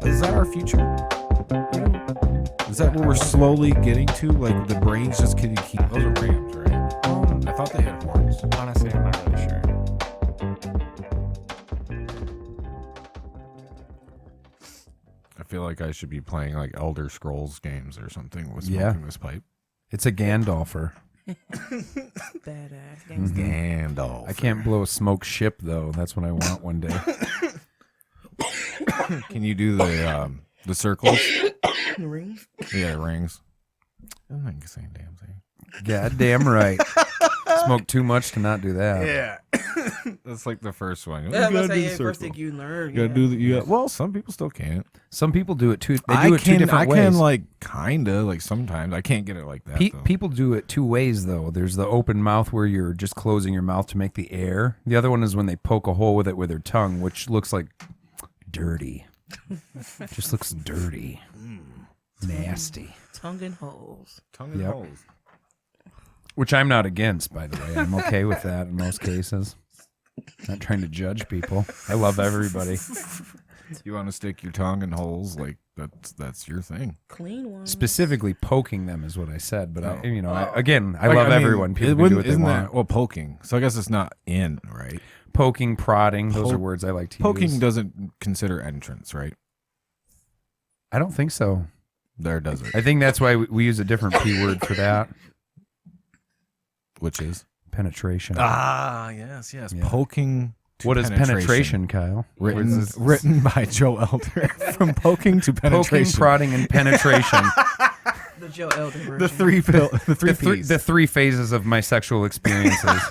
Is that our future? Is that what we're slowly getting to? Like the brains just getting keep. Those are rams, right? I thought they had horns. Honestly, I'm not really sure. I feel like I should be playing like Elder Scrolls games or something with smoking this pipe. It's a Gandalfer. Badass. Gandalf. I can't blow a smoke ship though. That's what I want one day. Can you do the circles? The rings. Yeah, rings. I don't think it's the same damn thing. Goddamn right. Smoke too much to not do that. Yeah. That's like the first one. Yeah, let's say first thing you learn. You gotta do the, well, some people still can't. Some people do it too. They do it two different ways. I can like kinda like sometimes. I can't get it like that. People do it two ways though. There's the open mouth where you're just closing your mouth to make the air. The other one is when they poke a hole with it with their tongue, which looks like dirty. Just looks dirty. Nasty. Tongue and holes. Tongue and holes. Which I'm not against, by the way. I'm okay with that in most cases. Not trying to judge people. I love everybody. You want to stick your tongue in holes, like that's your thing. Clean one. Specifically poking them is what I said, but I love everyone. People can do what they want. Well, poking. So I guess it's not in, right? Poking, prodding, those are words I like to use. Poking doesn't consider entrance, right? I don't think so. There does it. I think that's why we use a different P word for that. Which is? Penetration. Ah, yes. Yeah. Poking to What is penetration, Kyle? Written by Joe Elder. From poking to penetration. Poking, prodding, and penetration. The Joe Elder version. The three phases of my sexual experiences.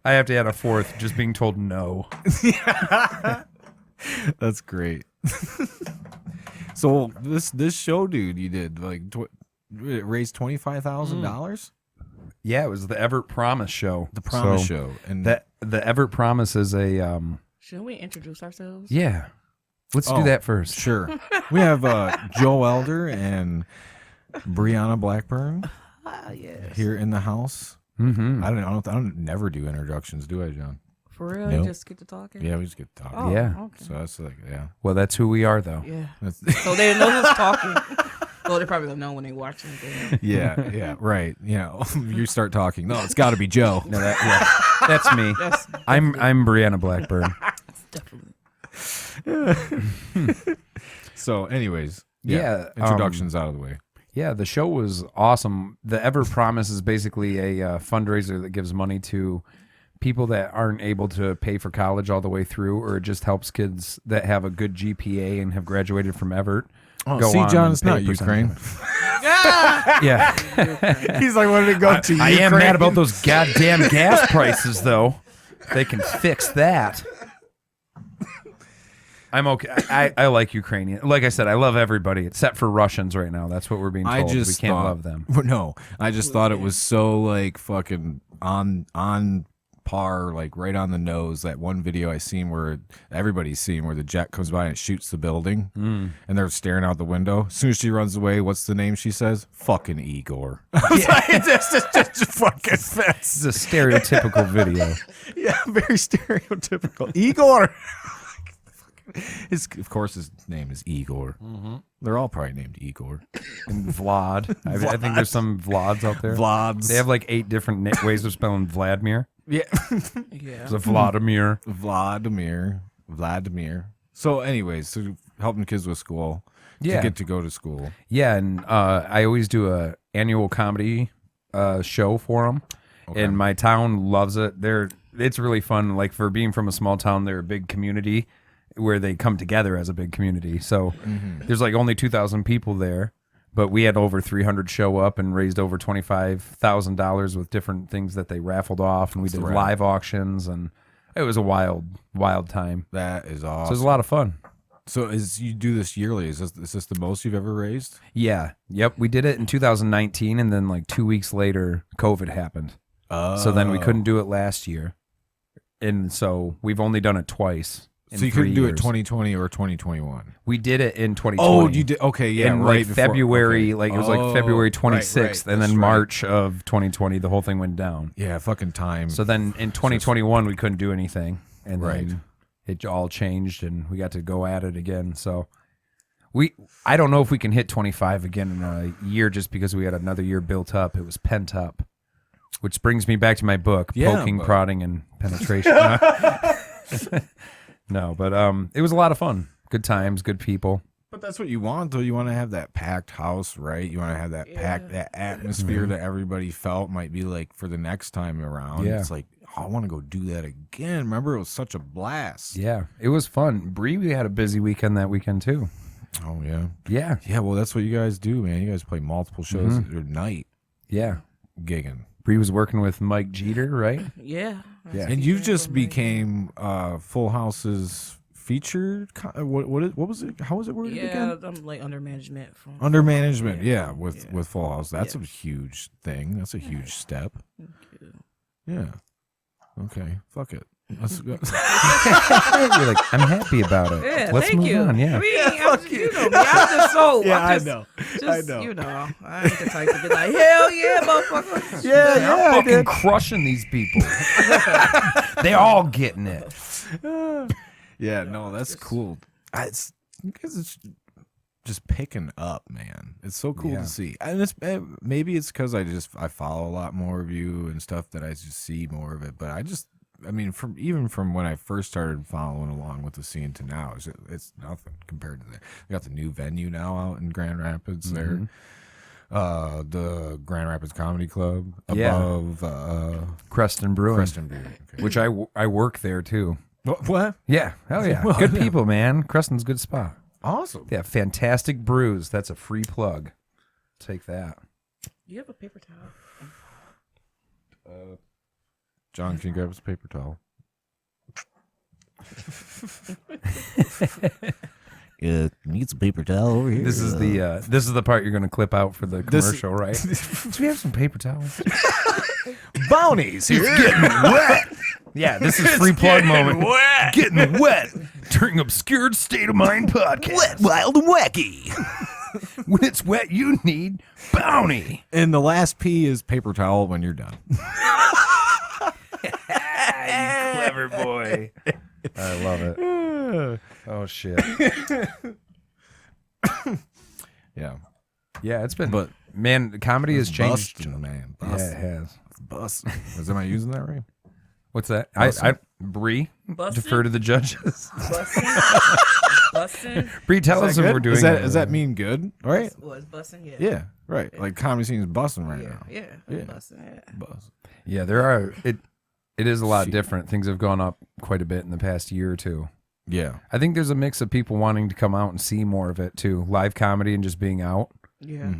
I have to add a fourth, just being told no. That's great. So this show, dude, you did like it raised $25,000. Yeah, it was the Evart Promise show. The Promise show, and the Evart Promise is a. Shouldn't we introduce ourselves? Yeah, let's do that first. Sure. We have Joe Elder and Brianna Blackburn here in the house. Mm-hmm. I don't never do introductions, do I, John? For real? Nope. You just get to talking? Yeah, we just get to talking. Oh, yeah. Okay. So that's like, yeah. Well, that's who we are, though. Yeah. So they know who's talking. Well, they probably don't know when they watch it. Yeah, right. Yeah, you start talking. No, it's got to be Joe. No, that's me. I'm Brianna Blackburn. Definitely. So, anyways, introductions out of the way. Yeah, the show was awesome. The Ever Promise is basically a fundraiser that gives money to people that aren't able to pay for college all the way through, or it just helps kids that have a good GPA and have graduated from Evart. Oh, see, John, it's not Ukraine. Yeah. He's like, what did it go to Ukraine? I am mad about those goddamn gas prices, though. They can fix that. I'm okay. I like Ukrainian. Like I said, I love everybody except for Russians right now. That's what we're being told. We can't love them. No, I just thought it was so like fucking on par, like right on the nose. That one video I seen where everybody's seen where the jet comes by and it shoots the building, and they're staring out the window. As soon as she runs away, what's the name she says? Fucking Igor. It's just fucking fits. It's a stereotypical video. Yeah, very stereotypical. Igor. Of course, his name is Igor. Mm-hmm. They're all probably named Igor. And Vlad. I think there's some Vlads out there. Vlads. They have like 8 different ways of spelling Vladimir. Yeah. There's a Vladimir. Vladimir. So anyways, so helping kids with school. To get to go to school. Yeah, and I always do a annual comedy show for them. Okay. And my town loves it. It's really fun. Like for being from a small town, they're a big community where they come together as a big community. So there's like only 2,000 people there, but we had over 300 show up and raised over $25,000 with different things that they raffled off, and we did live auctions, and it was a wild time. That is awesome. So it was a lot of fun. So you do this yearly? Is this the most you've ever raised? Yeah. Yep. We did it in 2019, and then like 2 weeks later, COVID happened. So then we couldn't do it last year. And so we've only done it twice. So you couldn't do it 2020 or 2021. We did it in 2020. Oh, you did? Okay, yeah, in right like before, February, okay. like it was like February 26th, right, and then that's March of 2020, the whole thing went down. Yeah, fucking time. So then in 2021, we couldn't do anything, and Right. then it all changed, and we got to go at it again. So I don't know if we can hit 25 again in a year, just because we had another year built up. It was pent up, which brings me back to my book, Poking, Prodding, and Penetration. No, but it was a lot of fun. Good times, good people. But that's what you want, though. You want to have that packed house, right? You want to have that packed, that atmosphere that everybody felt might be like for the next time around. Yeah. It's like, oh, I want to go do that again. Remember, it was such a blast. Yeah, it was fun. Bree, we had a busy weekend that weekend too. Oh, yeah. Yeah. Yeah, well, that's what you guys do, man. You guys play multiple shows at night, Yeah. gigging. Bree was working with Mike Jeter, right? Yeah. Yeah. And you just became Full House's featured. What was it? How was it worded Yeah, again? I'm like under management. Under management, with Full House. That's a huge thing. That's a huge step. Thank you. Yeah. Okay. Fuck it. Let's go. You're like, I'm happy about it. Yeah, Let's thank move you. on. Yeah. I mean, you know me. I'm just so. Yeah, I'm just, I know. Just, I know. You know, I ain't the type to be like, hell yeah, motherfucker. I'm fucking crushing these people. They all getting it. Yeah. No, that's cool. It's because it's just picking up, man. It's so cool to see. And maybe it's because I follow a lot more of you and stuff that I just see more of it. But I mean, from when I first started following along with the scene to now, it's nothing compared to that. We got the new venue now out in Grand Rapids there. The Grand Rapids Comedy Club above Creston Brewing. Okay. Which I work there too. What? Yeah. Hell yeah. Well, Good yeah. people, man. Creston's a good spot. Awesome. Yeah, fantastic brews. That's a free plug. Take that. You have a paper towel? John, can you grab us a paper towel? Needs a paper towel over here. This is the part you're going to clip out for the commercial, right? Do we have some paper towels? Bounties here. Getting wet. Yeah, this is free plug moment. Getting wet during Obscured State of Mind podcast. Wet, wild, and wacky. When it's wet, you need Bounty. And the last P is paper towel when you're done. You clever boy. I love it. Oh shit. Yeah. Yeah, it's been. But man, comedy has changed. Bustin', man. Yeah, it has. Bustin'. Am I using that right? What's that? Bussin'? Bree, Bussin'? defer to the judges. Bussin'? Bree, tell us if we're doing. Does that mean good? Right? Was bussin'? Yeah. Yeah. Right. Like comedy scene is busting right Yeah. now. Yeah. Yeah. Bussin'. Yeah. Bust. Yeah, there are. It is a lot different. Things have gone up quite a bit in the past year or two. Yeah. I think there's a mix of people wanting to come out and see more of it too. Live comedy and just being out Yeah.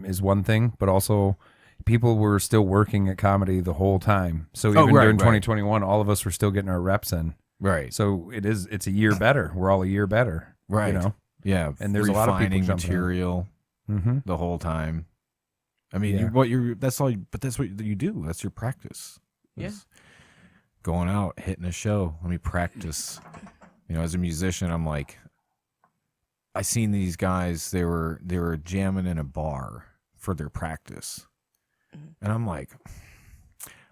is one thing, but also people were still working at comedy the whole time. So even during 2021, all of us were still getting our reps in. Right. So it's a year better. We're all a year better. Right. You know? Yeah. And there's a lot of people refining jumping material the whole time. I mean, Yeah. that's all. But that's what you do. That's your practice. Yeah. It's going out, hitting a show. Let me practice. You know, as a musician, I'm like, I seen these guys. They were jamming in a bar for their practice, and I'm like,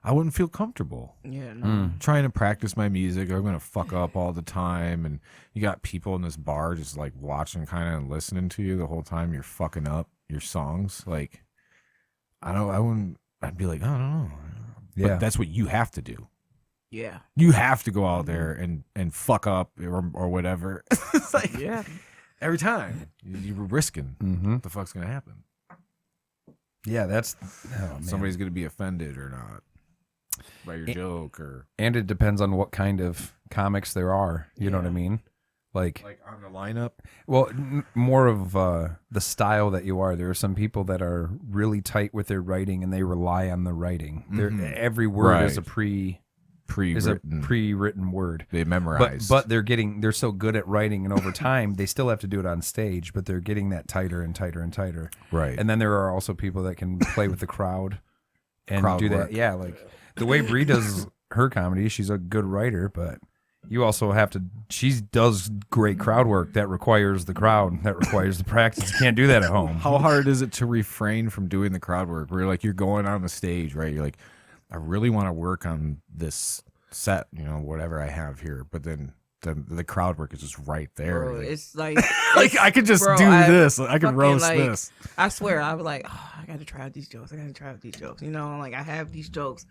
I wouldn't feel comfortable. Yeah. No. Trying to practice my music. I'm gonna fuck up all the time, and you got people in this bar just like watching, kind of, and listening to you the whole time. You're fucking up your songs. Like, I wouldn't. I'd be like, I don't know. Yeah. But that's what you have to do. Yeah. You have to go out there and fuck up or whatever. It's like every time you were risking what the fuck's gonna happen. Yeah, that's Somebody's gonna be offended or not by your joke or and it depends on what kind of comics there are. You know what I mean? Like on the lineup. Well, more of the style that you are. There are some people that are really tight with their writing and they rely on the writing. Every word is a pre-written word. They memorize. But they're so good at writing, and over time they still have to do it on stage, but they're getting that tighter and tighter and tighter. Right. And then there are also people that can play with the crowd and Crowd do work. that. Yeah, like the way Bree does her comedy, she's a good writer, but you also have to. She does great crowd work that requires the crowd, that requires the practice. You can't do that at home. How hard is it to refrain from doing the crowd work? Where like you're going on the stage, right? You're like, I really want to work on this set, whatever I have here, but then the crowd work is just right there. Bro, like, it's like like I could just do this. I could roast this. I swear, I was like, oh, I got to try out these jokes. Like I have these jokes.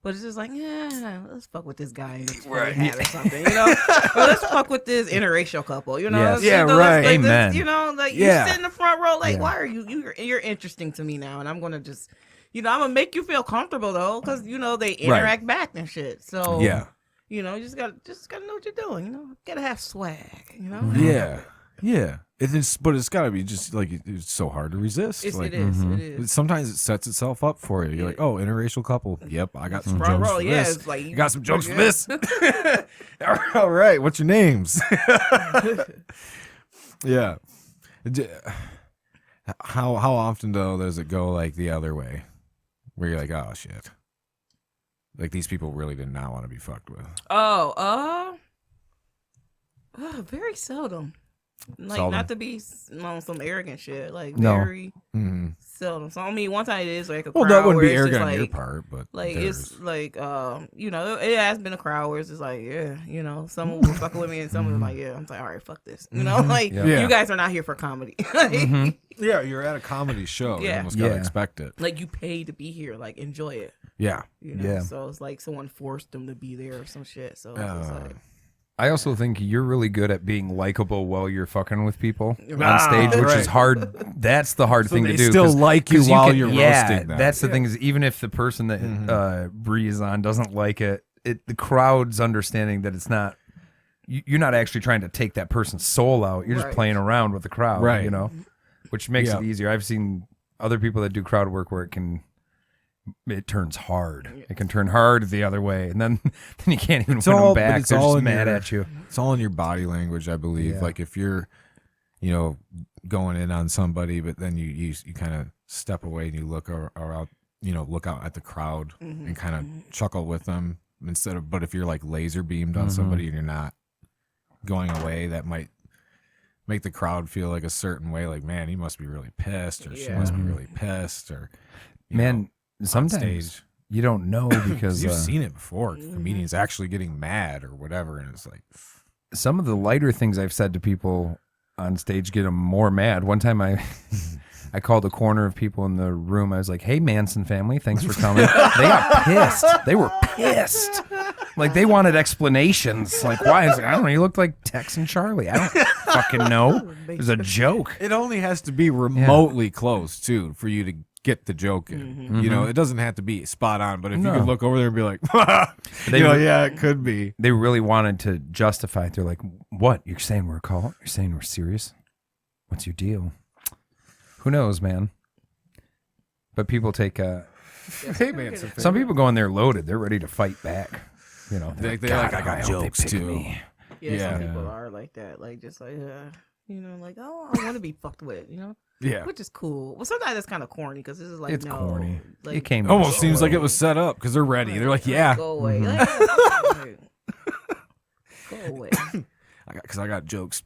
But it's just like, yeah, let's fuck with this guy in this hat or something, Or let's fuck with this interracial couple, Yes. Yeah, right. Like Amen. This, you sit in the front row, like, why are you're interesting to me now, and I'm gonna just, I'm gonna make you feel comfortable though, because they interact back and shit. So you just gotta know what you're doing, gotta have swag, Yeah. But it's got to be just like it's so hard to resist. It like, is. Sometimes it sets itself up for you. You're like, oh, interracial couple. Yep, I got some Front jokes row, for yeah, this. it's like, you got some jokes for this. All right, what's your names? Yeah. How often though does it go like the other way, where you're like, oh shit, like these people really did not want to be fucked with? Very seldom. Like Seldom. not to be on some arrogant shit, like No. very seldom. So I mean, one time it is like a Well, crowd that wouldn't where be it's just arrogant on like, your part, but like theirs. it's like it has been a crowd where it's just like someone will fuck with me and someone was like I'm like, all right, fuck this, like Yeah. you guys are not here for comedy. Yeah, you're at a comedy show. You Yeah. almost gotta Yeah. expect it. Like you paid to be here, like enjoy it. Yeah. Yeah. So it's like someone forced them to be there or some shit. So it's just like, I also think you're really good at being likable while you're fucking with people on Ah, stage, which right. is hard. That's the hard thing they to do. still 'cause- like you 'cause while can- you're yeah, roasting them. that's the thing is even if the person that Bree is on doesn't like it, the crowd's understanding that it's not. You're not actually trying to take that person's soul out. You're just Right. playing around with the crowd, Right. Which makes Yeah. it easier. I've seen other people that do crowd work where it turns hard. It can turn hard the other way, and then you can't even win them back. They're just mad at you. It's all in your body language, I believe. Yeah. Like if you're, going in on somebody, but then you kind of step away and you look around, look out at the crowd and kind of chuckle with them but if you're like laser beamed on somebody and you're not going away, that might make the crowd feel like a certain way. Like, man, he must be really pissed, or she must be really pissed, or Man, on sometimes stage. you don't know because You've seen it before. Comedians actually getting mad or whatever, and it's like, some of the lighter things I've said to people on stage get them more mad. One time I called a corner of people in the room. I was like, hey, Manson family, thanks for coming. They got pissed. They were pissed. Like, they wanted explanations. Like, why? I was like, I don't know. You looked like Tex and Charlie. I don't fucking know. It was a joke. it only has to be remotely close too for you to get the joke in. It doesn't have to be spot on, but if you could look over there and be like, yeah, it could be. They really wanted to justify it. They're like, what? You're saying we're a cult? You're saying we're serious? What's your deal? Who knows, man? But people take Hey, man, some people go in there loaded. They're ready to fight back. They're They're "God, like, I got hope they jokes pick too. me." yeah, some Yeah. people are like that, like just like like, oh, I want to be fucked with, Yeah. which is cool. Well, sometimes that's kind of corny because this is like, It's no, corny. like, It came Almost so seems like it low. was set up because they're ready. They're like, yeah, go away, go away. because I got jokes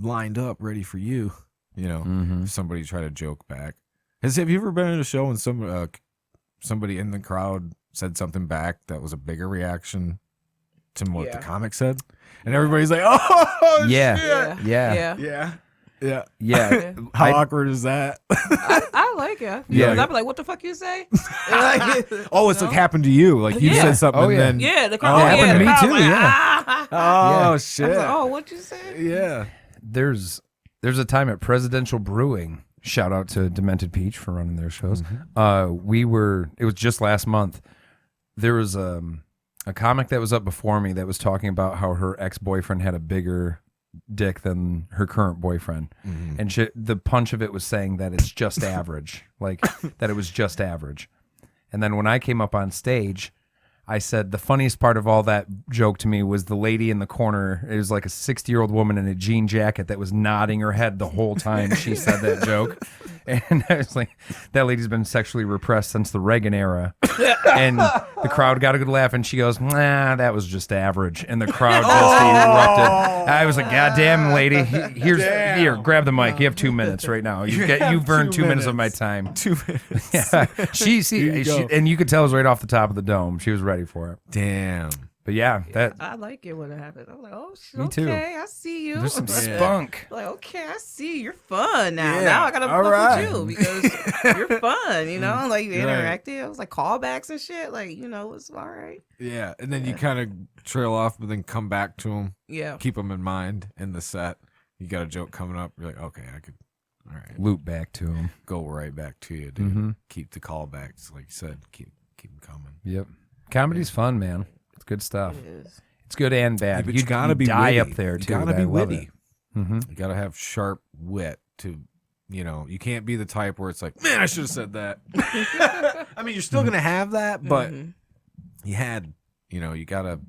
lined up ready for you. If somebody try to joke back. Have you ever been in a show and somebody in the crowd said something back that was a bigger reaction to what the Yeah. comic said, and everybody's like, "Oh, Yeah. shit. Yeah. yeah." Yeah. How awkward is that? I like it. Yeah. I'd be like, what the fuck you say? Oh, it's like happened to you. Like you Yeah. said something, Oh, and yeah. then Yeah, the Oh, crowd. it happened yeah, to the me crowd too, was like, yeah. ah. oh Yeah. shit, I was like, oh, what'd you say? yeah. There's a time at Presidential Brewing. Shout out to Demented Peach for running their shows. It was just last month. There was a comic that was up before me that was talking about how her ex-boyfriend had a bigger dick than her current boyfriend. And the punch of it was saying that it's just average, like that it was just average. And then when I came up on stage, I said the funniest part of all that joke to me was the lady in the corner. It was like a 60-year-old woman in a jean jacket that was nodding her head the whole time she said that joke. And I was like, that lady's been sexually repressed since the Reagan era. And the crowd got a good laugh, and she goes, nah, that was just average. And the crowd just erupted. I was like, God damn, lady, here, grab the mic. You have 2 minutes right now. You've earned 2 minutes of my time. 2 minutes. Yeah. She, and you could tell it was right off the top of the dome. She was ready for it. Damn. But yeah, that I like it when it happens. I'm like, oh shit, me too. Okay, I see you. There's some spunk. Like, okay, I see you're fun now. Yeah, Now I gotta fuck right. with you because you're fun. You know, like interactive. It was like callbacks and shit. Like, you know, it's all right. Yeah, and then you kind of trail off, but then come back to them. Yeah, keep them in mind in the set. You got a joke coming up. You're like, okay, I could. All right, loop back to him. Go right back to you, dude. Keep the callbacks, like you said. Keep them coming. Yep, comedy's fun, man. It's good stuff. It's good and bad. Yeah, but you gotta be die witty. up there too. You gotta be witty. You gotta have sharp wit to, you can't be the type where it's like, man, I should have said that. I mean, you're still gonna have that, but you had, you gotta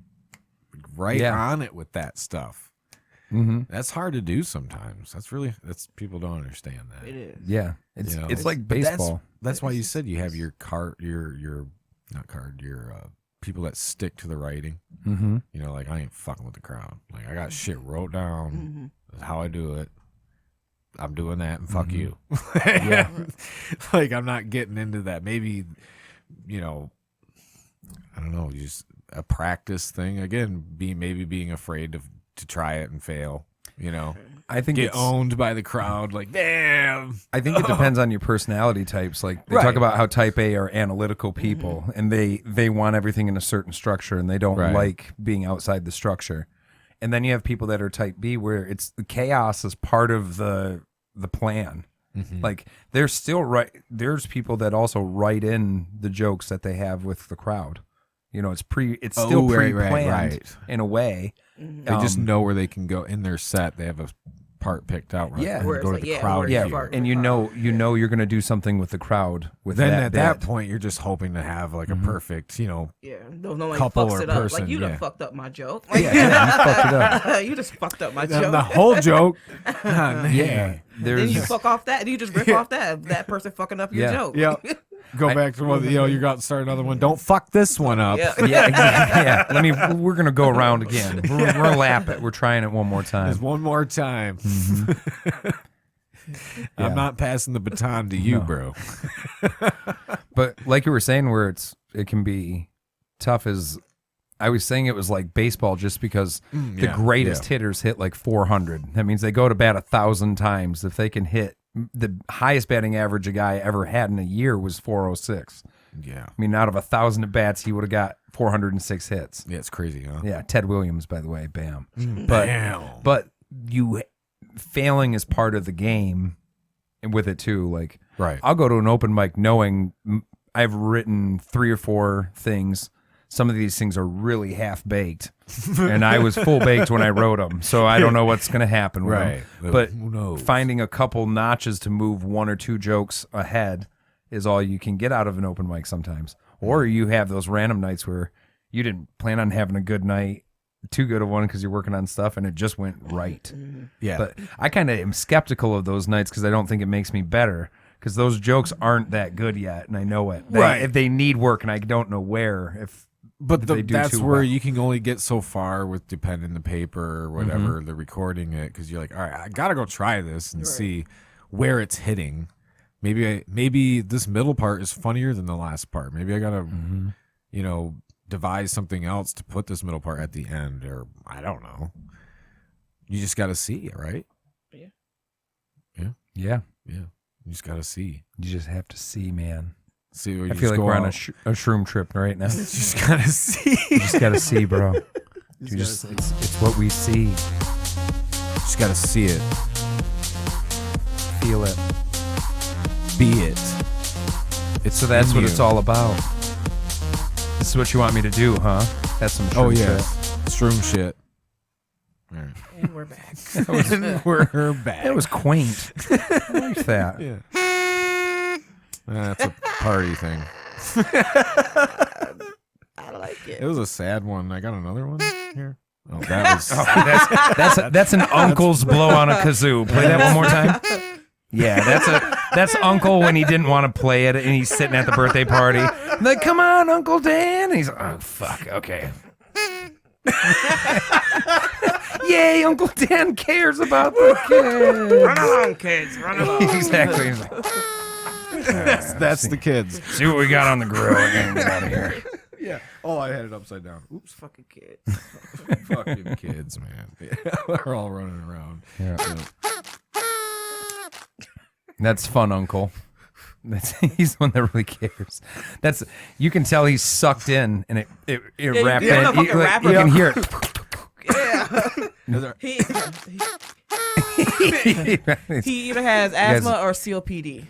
on it with that stuff. That's hard to do sometimes. That's people don't understand that. It is. Yeah, it's like baseball. That's why you said you have your people that stick to the writing. Like, I ain't fucking with the crowd. Like, I got shit wrote down. That's how I do it. I'm doing that, and fuck you. Yeah. Like, I'm not getting into that. Maybe, I don't know, just a practice thing. Again, being afraid to try it and fail. I think get owned by the crowd. Like, damn. I think it depends on your personality types. Like, they talk about how type A are analytical people, and they want everything in a certain structure, and they don't like being outside the structure. And then you have people that are type B, where it's the chaos is part of the plan. Like, there's people that also write in the jokes that they have with the crowd. It's still pre-planned in a way. They just know where they can go in their set. They have a part picked out. Right? Yeah, go to the crowd. Yeah, and you know you're going to do something with the crowd. With then that at that point, you're just hoping to have like a perfect, no one couple fucks or it up. person. Like, you done fucked up my joke. Like, you fucked it up. You just fucked up my joke. The whole joke. Yeah, then you fuck off that, and you just rip off that person fucking up your joke. Yeah. Go back to one. You got to start another one. Don't fuck this one up. Yeah. We're gonna go around again. We're lap it. We're trying it one more time. Just one more time. I'm not passing the baton to you, bro. But like you were saying, where it can be tough is, I was saying it was like baseball, just because the greatest hitters hit like 400. That means they go to bat 1,000 times. If they can hit, the highest batting average a guy ever had in a year was 406. Yeah. I mean, out of 1,000 at bats, he would have got 406 hits. Yeah, it's crazy, huh? Yeah, Ted Williams, by the way, bam. Bam. But failing is part of the game with it too. Like, I'll go to an open mic knowing I've written 3 or 4 things. Some of these things are really half-baked, and I was full-baked when I wrote them, so I don't know what's going to happen with them. But who knows? Finding a couple notches to move 1 or 2 jokes ahead is all you can get out of an open mic sometimes. Or you have those random nights where you didn't plan on having a good night, too good of one because you're working on stuff, and it just went right. Yeah. But I kind of am skeptical of those nights because I don't think it makes me better, because those jokes aren't that good yet, and I know it. If they need work, and I don't know where, But that's where you can only get so far with the pen and the paper or whatever, the recording it, because you're like, all right, I gotta go try this and see where it's hitting. Maybe this middle part is funnier than the last part. Maybe I gotta, devise something else to put this middle part at the end, or I don't know. You just gotta see it, right? Yeah. You just gotta see. You just have to see, man. See, I feel like we're on a shroom trip right now. You just gotta see. You just gotta see, bro. It's what we see. Just gotta see it. Feel it. Be it. So that's what it's all about. This is what you want me to do, huh? That's some shroom shit. Shroom shit. All right. And we're back. We're back. That was quaint. I like that. Yeah. That's a party thing. I like it. It was a sad one. I got another one here. Oh, that was. That's an uncle's blow on a kazoo. Play that one more time. Yeah, that's Uncle when he didn't want to play it and he's sitting at the birthday party. I'm like, come on, Uncle Dan. And he's like, oh fuck, okay. Yay, Uncle Dan cares about the kids. Run along, kids. Run along. Exactly. He's like, that's the kids. see what we got on the grill and get out of here. Yeah. Oh, I had it upside down. Oops. Fucking kids. Fucking kids, man. They're all running around. Yeah. That's fun, Uncle. He's the one that really cares. You can tell he's sucked in, and it wrapped in. You can hear it. Yeah. He either has asthma or COPD.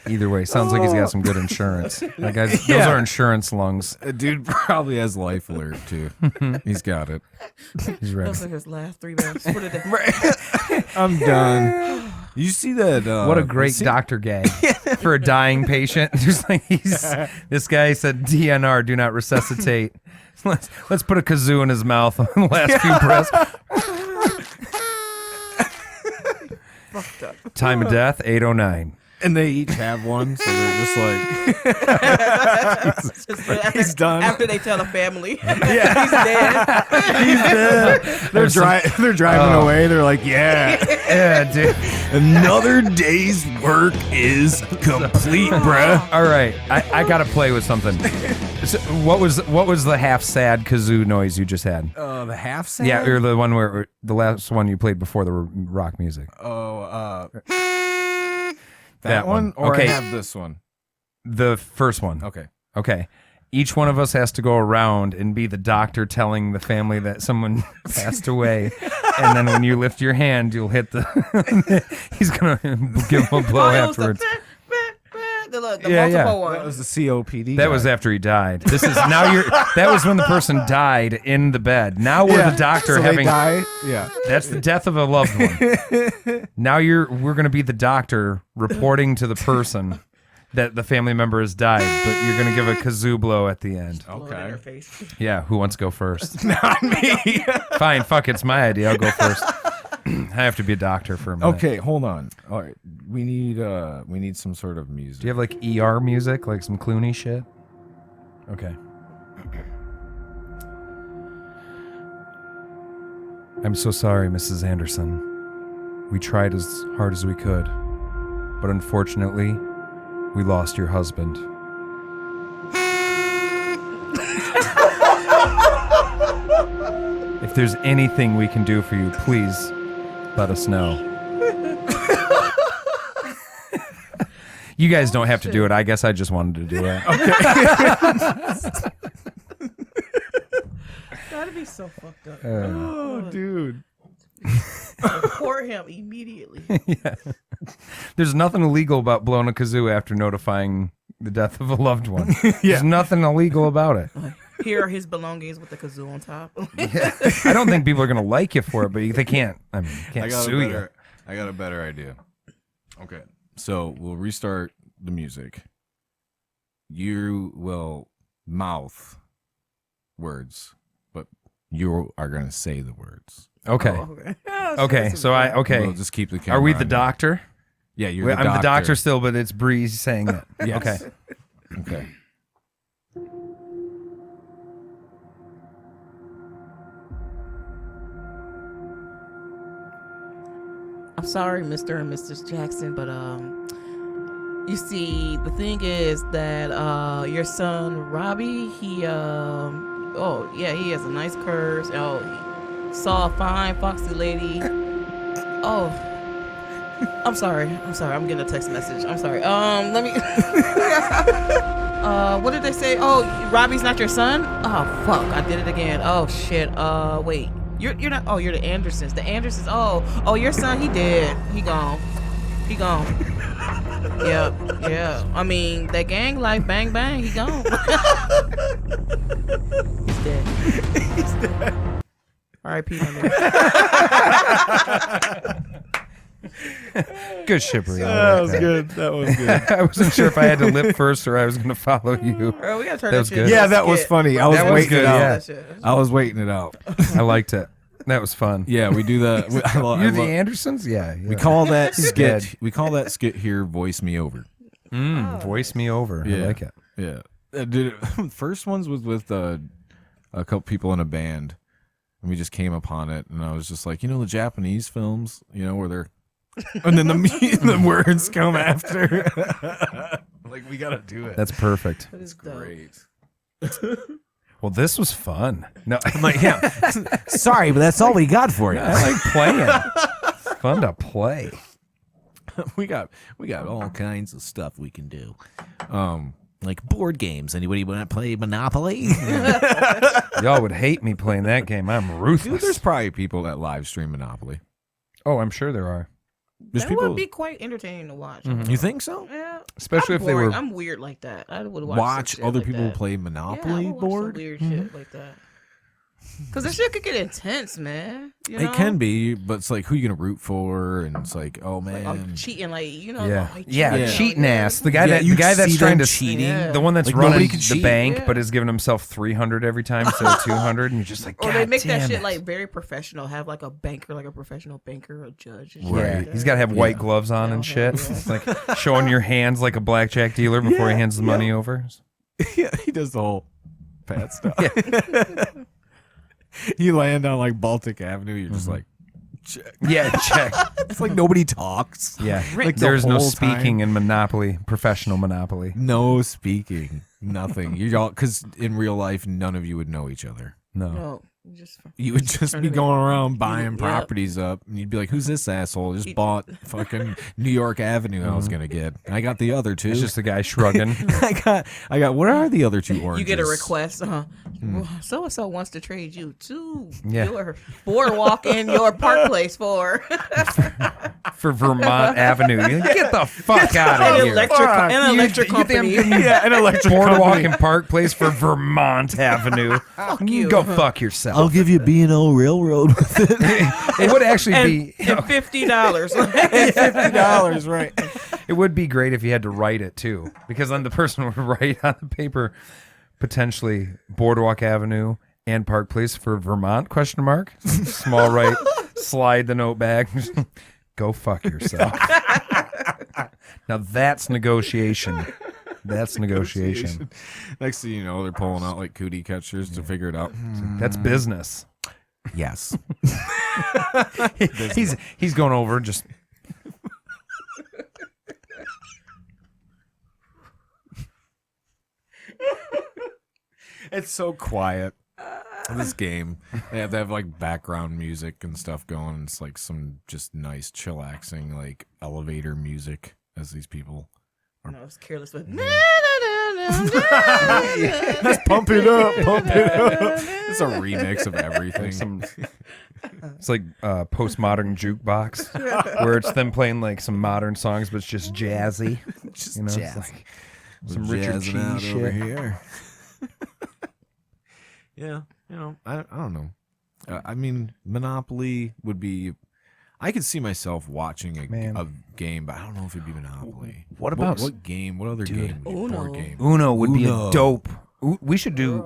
Either way, sounds like he's got some good insurance. That guy's, those are insurance lungs. Dude probably has life alert too. He's got it. He's ready. Those are his last 3 minutes. Put it down. I'm done. You see that? What a great doctor gag for a dying patient. Just like this guy said, DNR, do not resuscitate. Let's put a kazoo in his mouth on the last few breaths. Fucked up. Time of death, 8:09. And they each have one, so they're just like, he's done. After they tell the family, Yeah. he's dead. He's dead. They're driving away. They're like, yeah, dude. another day's work is complete, bruh. All right, I gotta play with something. So what was the half sad kazoo noise you just had? The half sad? Yeah, or the one where the last one you played before the rock music. Oh, that one? Or Okay. I have this one. The first one. Okay. Okay. Each one of us has to go around and be the doctor telling the family that someone passed away. And then when you lift your hand, you'll hit the... He's going to give him a blow afterwards. The Yeah, multiple yeah. one. That was the COPD. That was after he died. This is now that was when the person died in the bed. Now we're the doctor so having... They die? Yeah. That's the death of a loved one. Now we're going to be the doctor reporting to the person that the family member has died, but you're going to give a kazoo blow at the end. Okay. Yeah, who wants to go first? Not me. Fine, fuck, it's my idea. I'll go first. I have to be a doctor for a minute. Okay, hold on. All right. We need some sort of music. Do you have like ER music, like some Clooney shit? Okay. I'm so sorry, Mrs. Anderson. We tried as hard as we could, but unfortunately, we lost your husband. If there's anything we can do for you, please let us know. You guys don't have to do it. I guess I just wanted to do it. That'd be so fucked up. Oh, dude. Report him immediately. Yeah. There's nothing illegal about blowing a kazoo after notifying the death of a loved one. There's nothing illegal about it. Here are his belongings with the kazoo on top. Yeah. I don't think people are going to like you for it, but they can't. I mean, can't sue you. I got a better idea. Okay. So we'll restart the music. You will mouth words, but you are going to say the words. Okay. Oh, okay. Okay. So We'll just keep the camera. Are we the on doctor? you. Yeah, you're the I'm doctor. the doctor still, but it's Breeze saying it. Yes. Okay. Okay. I'm sorry, Mr. and Mrs. Jackson, but you see, the thing is that your son Robbie, he he has a nice curves. Oh, he saw a fine foxy lady. Oh, I'm sorry. I'm getting a text message. I'm sorry. Let me. What did they say? Oh, Robbie's not your son? Oh fuck, I did it again. Oh shit. Wait. You're not. Oh, you're the Andersons. The Andersons. Oh, your son. He dead. He gone. Yeah. I mean, that gang life. Bang bang. He gone. He's dead. R.I.P. Good shit, Brianna. That was good. That was good. I wasn't sure if I had to lip first or I was going to follow you. Bro, we gotta turn That that was shit good. into Yeah, a that was skit. funny. I was That was waiting good, it out. yeah. That shit. I was waiting it out. I liked it. That was fun. Yeah, we do that. You're the Andersons? Yeah. We call that skit. dead. We call that skit here. Voice me over. Voice me over. Yeah. I like it. Yeah. First ones was with a couple people in a band, and we just came upon it, and I was just like, the Japanese films, where they're, and then the words come after. Like, we gotta do it. That's perfect. That is Great. Well, this was fun. No, I'm like, yeah. Sorry, but that's all we got for you. I like playing. It's fun to play. we got all kinds of stuff we can do. Like board games. Anybody want to play Monopoly? Y'all would hate me playing that game. I'm ruthless. Dude, there's probably people that live stream Monopoly. Oh, I'm sure there are. There's That people. would be quite entertaining to watch. You think so? Yeah. Especially I'm if they boring. were. I'm weird like that. I would Watch some shit other like people that. play Yeah, I Monopoly would watch some board. weird shit like that. Because that shit could get intense, man. You know? It can be, but it's like who you gonna root for, and it's like, oh man, Like, cheating, Yeah, like, yeah, Yeah. cheating ass. The guy Yeah, that you the guy that's see trying them to cheating. Yeah. the one that's Like, running nobody can the cheat. bank, Yeah. but is giving himself 300 every time instead of 200, and you're just like, Or God they make that damn shit it. like very professional. Have like a banker, like a professional banker, a judge. And shit Yeah, like that. he's got to have white gloves on and shit. It's like showing your hands like a blackjack dealer before he hands the money over. yeah, he does the whole pat stuff. You land on like Baltic Avenue, you're just like, check. Yeah, check. It's like nobody talks. Yeah, Like the there's no whole speaking time. in Monopoly, professional Monopoly. No speaking, nothing. You all because in real life, none of you would know each other. No. No, just You would just turn be it in. going around buying Yep. properties up, and you'd be like, "Who's this asshole? Just bought fucking New York Avenue. I was gonna get. I got the other two. It's just a guy shrugging. I got. What are the other two oranges? You get a request. So and so wants to trade you to Yeah. your boardwalk in your park place for For Vermont Avenue. You're like, get the fuck out of an here. electric company. Yeah, an electric Boardwalk company. and Park Place for Vermont Avenue. you. Go fuck yourself. I'll give you B&O Railroad with it. It would actually be and $50. $50, right? it would be great if you had to write it too, because then the person would write on the paper potentially Boardwalk Avenue and Park Place for Vermont ? Small right. Slide the note back. Go fuck yourself. Now that's negotiation. That's negotiation. Next thing you know, they're pulling out like cootie catchers to figure it out. That's business. Yes. He's going over just It's so quiet. This game, they have like background music and stuff going. It's like some just nice, chillaxing like elevator music as these people. No, it's careless with. Let's pump it up, pump it up. It's a remix of everything. It's like postmodern jukebox where it's them playing like some modern songs, but it's just jazzy. Just You know, it's jazz. like We're some Richard jazzing out Cheese over shit. here. Yeah, I don't know. I mean, Monopoly would be. I could see myself watching a game, but I don't know if it'd be Monopoly. What about what game? What other game? Uno. Board game. Uno would be Uno. a dope. We should do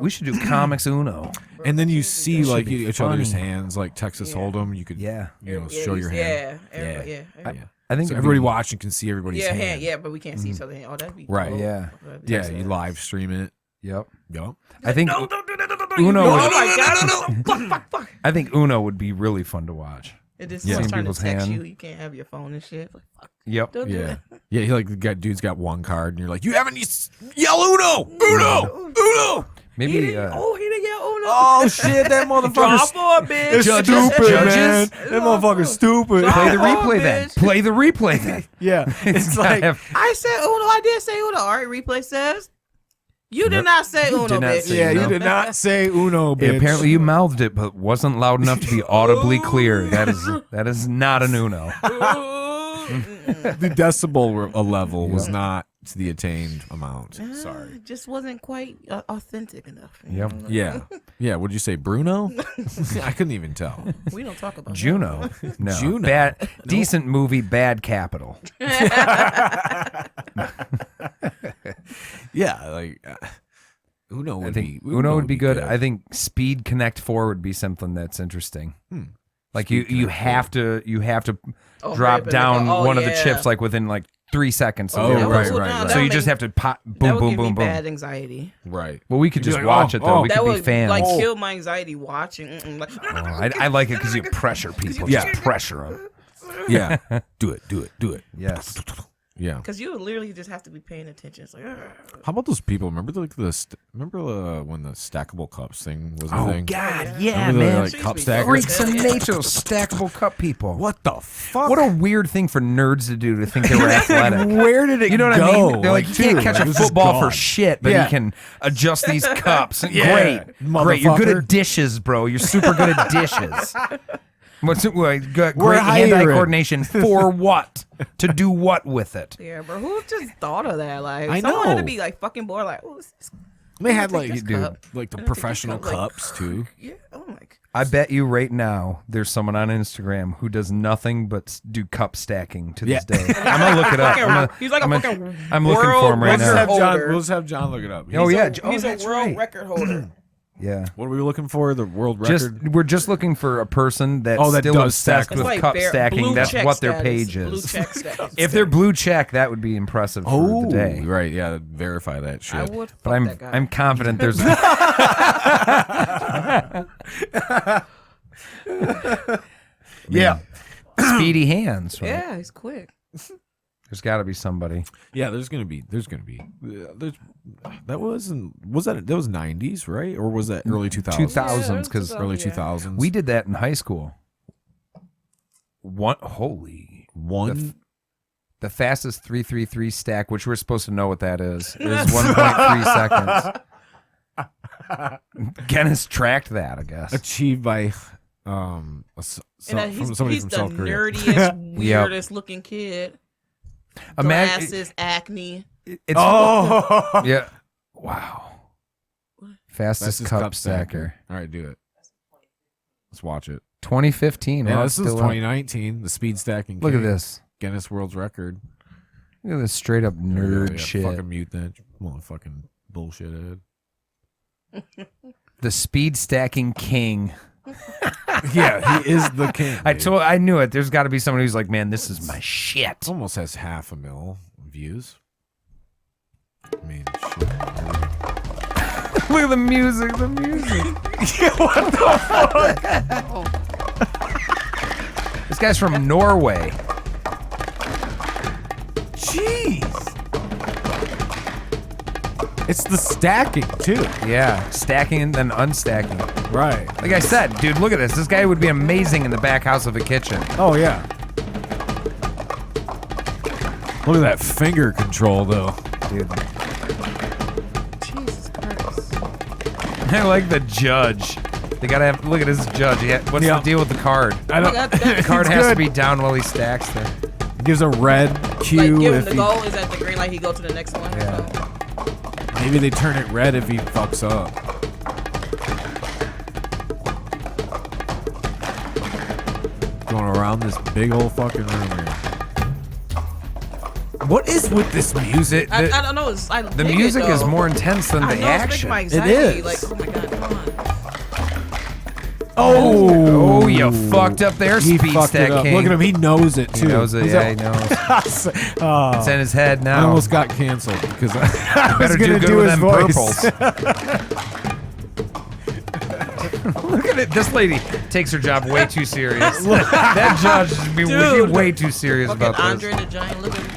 comics Uno. And then you see That like should be each other's funny. hands, like Texas Hold'em. You could, Yeah. show your hand. Everybody, yeah. I think So it'd everybody be- watching can see everybody's Yeah, hand. yeah, but we can't see each other. Oh, that'd be Right. cool. Yeah. That'd be Yeah, awesome. you live stream it. Yep. Yup. I think No, don't do that. Uno Oh would- my god! Fuck. I think Uno would be really fun to watch. It is Yeah. someone's Seeing trying to people's text hand. you. You can't have your phone and shit. Like, fuck. Yep. Don't do Yeah. that. Yeah, he like the dude's got one card, and you're like, you haven't yell Uno, Uno. Maybe He didn't yell Uno. Oh shit, that motherfucker. Drop for a bitch. It's stupid, man. Judges? That motherfucker's stupid. play the Oh, replay then. bitch. Play the replay then. Yeah, it's Gotta like have- I said Uno. I did say Uno. All right, replay says. You did not say Uno, did not bitch. say yeah, Uno. you did not say Uno, bitch. Apparently you mouthed it, but wasn't loud enough to be audibly clear. That is not an Uno. the decibel level was not the attained amount. Sorry. It just wasn't quite authentic enough. Yep. Yeah. What'd you say, Bruno? I couldn't even tell. We don't talk about Juno. No. Juno. Bad, decent movie, bad capital. Yeah, like Uno would be. Uno would be good. I think Speed Connect 4 would be something that's interesting. Like you have to drop down one of the chips like within like 3 seconds. Right. So you just have to pop, boom, boom, boom, boom. Bad anxiety. Right. Well, we could just watch it though. We that could would be fans. like kill my anxiety watching. I like it because you pressure people. Yeah. Just pressure them. Yeah. Do it. Yes. Yeah. Because you would literally just have to be paying attention. It's like, How about those people? Remember when the stackable cups thing was a Oh thing? God, yeah, Remember man. the, like, cup stackers? Freaks of nature, stackable cup people. What the fuck? What a weird thing for nerds to do to think they were athletic. Where did it You know what go? I mean? They're like, you can't catch a this is football for gone. shit, but you can adjust these cups. Yeah, Great. You're good motherfucker. at dishes, bro. You're super good at dishes. Great We're hand-eye hiring. coordination for what? To do what with it? yeah, bro. Who just thought of that? Like, I someone had know. to be like fucking bored. Like, oh, this They had take this cup. like the I'm gonna take this professional cup, like, cups too. yeah. Oh my god. I bet you right now there's someone on Instagram who does nothing but do cup stacking to this day. I'm gonna look it up. He's like a fucking I'm looking for him right world now. record We'll just have John look it up. Oh yeah, He's a that's world right. record holder. Yeah. What are we looking for? The world record? We're just looking for a person that's that still does obsessed stack. with It's like cup stacking. blue That's check what their status. page Blue is. check status. If they're blue check, that would be impressive for the day. Right. Yeah. Verify that shit. I would fuck But that guy. I'm confident there's Yeah. speedy hands. Right? yeah, he's quick. There's got to be somebody. Yeah. There's gonna be. That was 90s, right? Or was that early 2000s? 2000s, because Early 2000s. we did that in high school. The fastest 333 stack, which we're supposed to know what that is 1.3 seconds. Guinness tracked that, I guess. achieved by And from somebody he's from the South Korea. nerdiest, weirdest looking kid. Glasses, acne. It's, Oh, yeah. Wow. Fastest cup stacker. All right, do it. Let's watch it. 2015. Yeah, Wow, this is still up. 2019. The speed stacking. Look at king. this. Guinness World's Record. Look at this straight up nerd Yeah, shit. Fucking mute that motherfucking bullshit head. The speed stacking king. Yeah, he is the king. I knew it. There's got to be somebody who's like, man, this is my shit. Almost has 500,000 views. I mean, shit. Look at the music. The music. What the fuck? This guy's from Norway. Jeez. It's the stacking too. Yeah, stacking and then unstacking. Right. Like I said, dude, look at this. This guy would be amazing in the back house of a kitchen. Oh yeah. Look at that finger control though. Dude, Jesus Christ. I like the judge. They gotta have. Look at his judge. What's Yeah. the deal with the card? I don't. The card has to be down while he stacks there. Gives a red cue Like, give him if the he, goal. Is that the green light? He go to the next one. Yeah. So. maybe they turn it red if he fucks up. Going around this big old fucking room here. What is with this music? I don't know. The music is more intense than the action. My It anxiety. is. Like, oh my god, come on. Oh, you fucked up there, He speed fucked stack it up. king. Look at him. He knows it too. He knows it. He's Yeah, like- he knows. Oh, It's in his head I now. almost got canceled because I was Better going to do good do with his them voice. purples. Look at it. This lady takes her job way too serious. That judge would be Dude. way too serious Fucking about Andre this. the Giant. Look at him.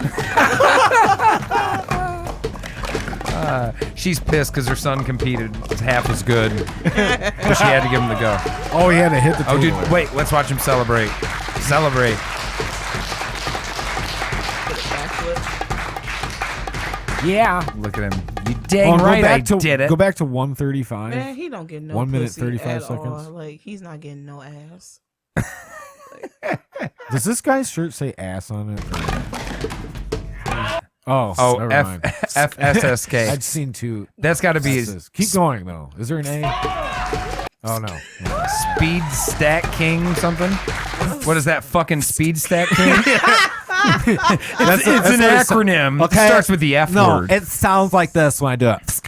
She's pissed because her son competed half as good, but she had to give him the go. Oh, he had to hit the Oh, table. dude, wait. Let's watch him celebrate. Celebrate. Backflip. Yeah. Look at him. You dang right I did it. Go back to 135. Man, he don't get no 1 minute, pussy 35 at seconds. all. Like, he's not getting no ass. Does this guy's shirt say ass on it? Oh, never mind. FSSK. I'd seen two. That's got to be Keep going though. Is there an A? Oh no. Speed Stack King something. What is that fucking Speed Stack King? It's an acronym. Okay. It starts with the F No, word. it sounds like this when I do it.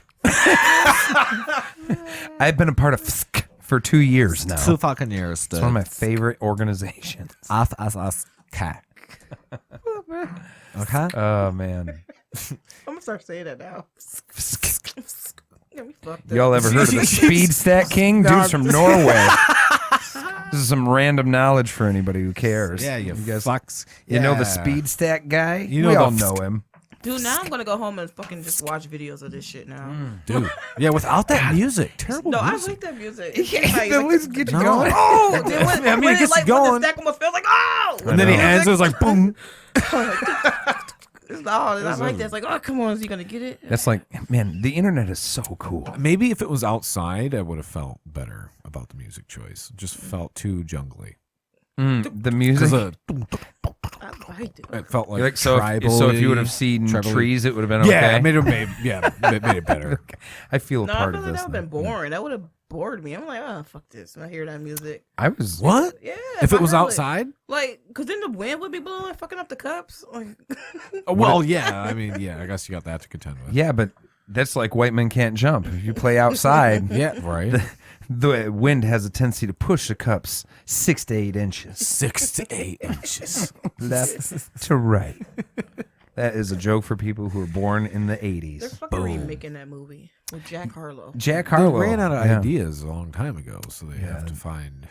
I've been a part of FSK for 2 years now. 2 fucking years. It's one of my favorite organizations. Okay. Okay. Oh man. I'm gonna start saying that now. Get me fucked up. Y'all ever heard of the Speed Stack King? Dude's from Norway. This is some random knowledge for anybody who cares. Yeah, you guys. fucks. You know the Speed Stack guy? You know we the all know him. Dude, now I'm gonna go home and fucking just watch videos of this shit now. Dude. Yeah, without that music. Terrible No, music. I like that music. At least get you going. Oh, then when, I mean, it gets you going. When the stack on my feel like, oh! And then he ends, it was like, boom. I like that. It's like, oh, come on, is he gonna get it? That's like, man, the internet is so cool. Maybe if it was outside, I would have felt better about the music choice. It just felt too jungly. The music. I liked it. It felt like, So if you would have seen trees, it would have been okay. Yeah, it made it better. Okay. I feel a No, part I of feel like this. that would have been boring. That would have bored me. I'm like, oh, fuck this. When I hear that music. I was What? Yeah. If it was I heard outside? Like, because then the wind would be blowing, fucking up the cups. Like, Well, yeah. I mean, yeah, I guess you got that to contend with. Yeah, but that's like white men can't jump. If you play outside, Yeah, right. the wind has a tendency to push the cups 6 to 8 inches 6 to 8 inches. left to right. That is a joke for people who were born in the they're 80s. fucking remaking that movie with Jack Harlow. Jack They Harlow ran out of yeah. ideas a long time ago, so they have to find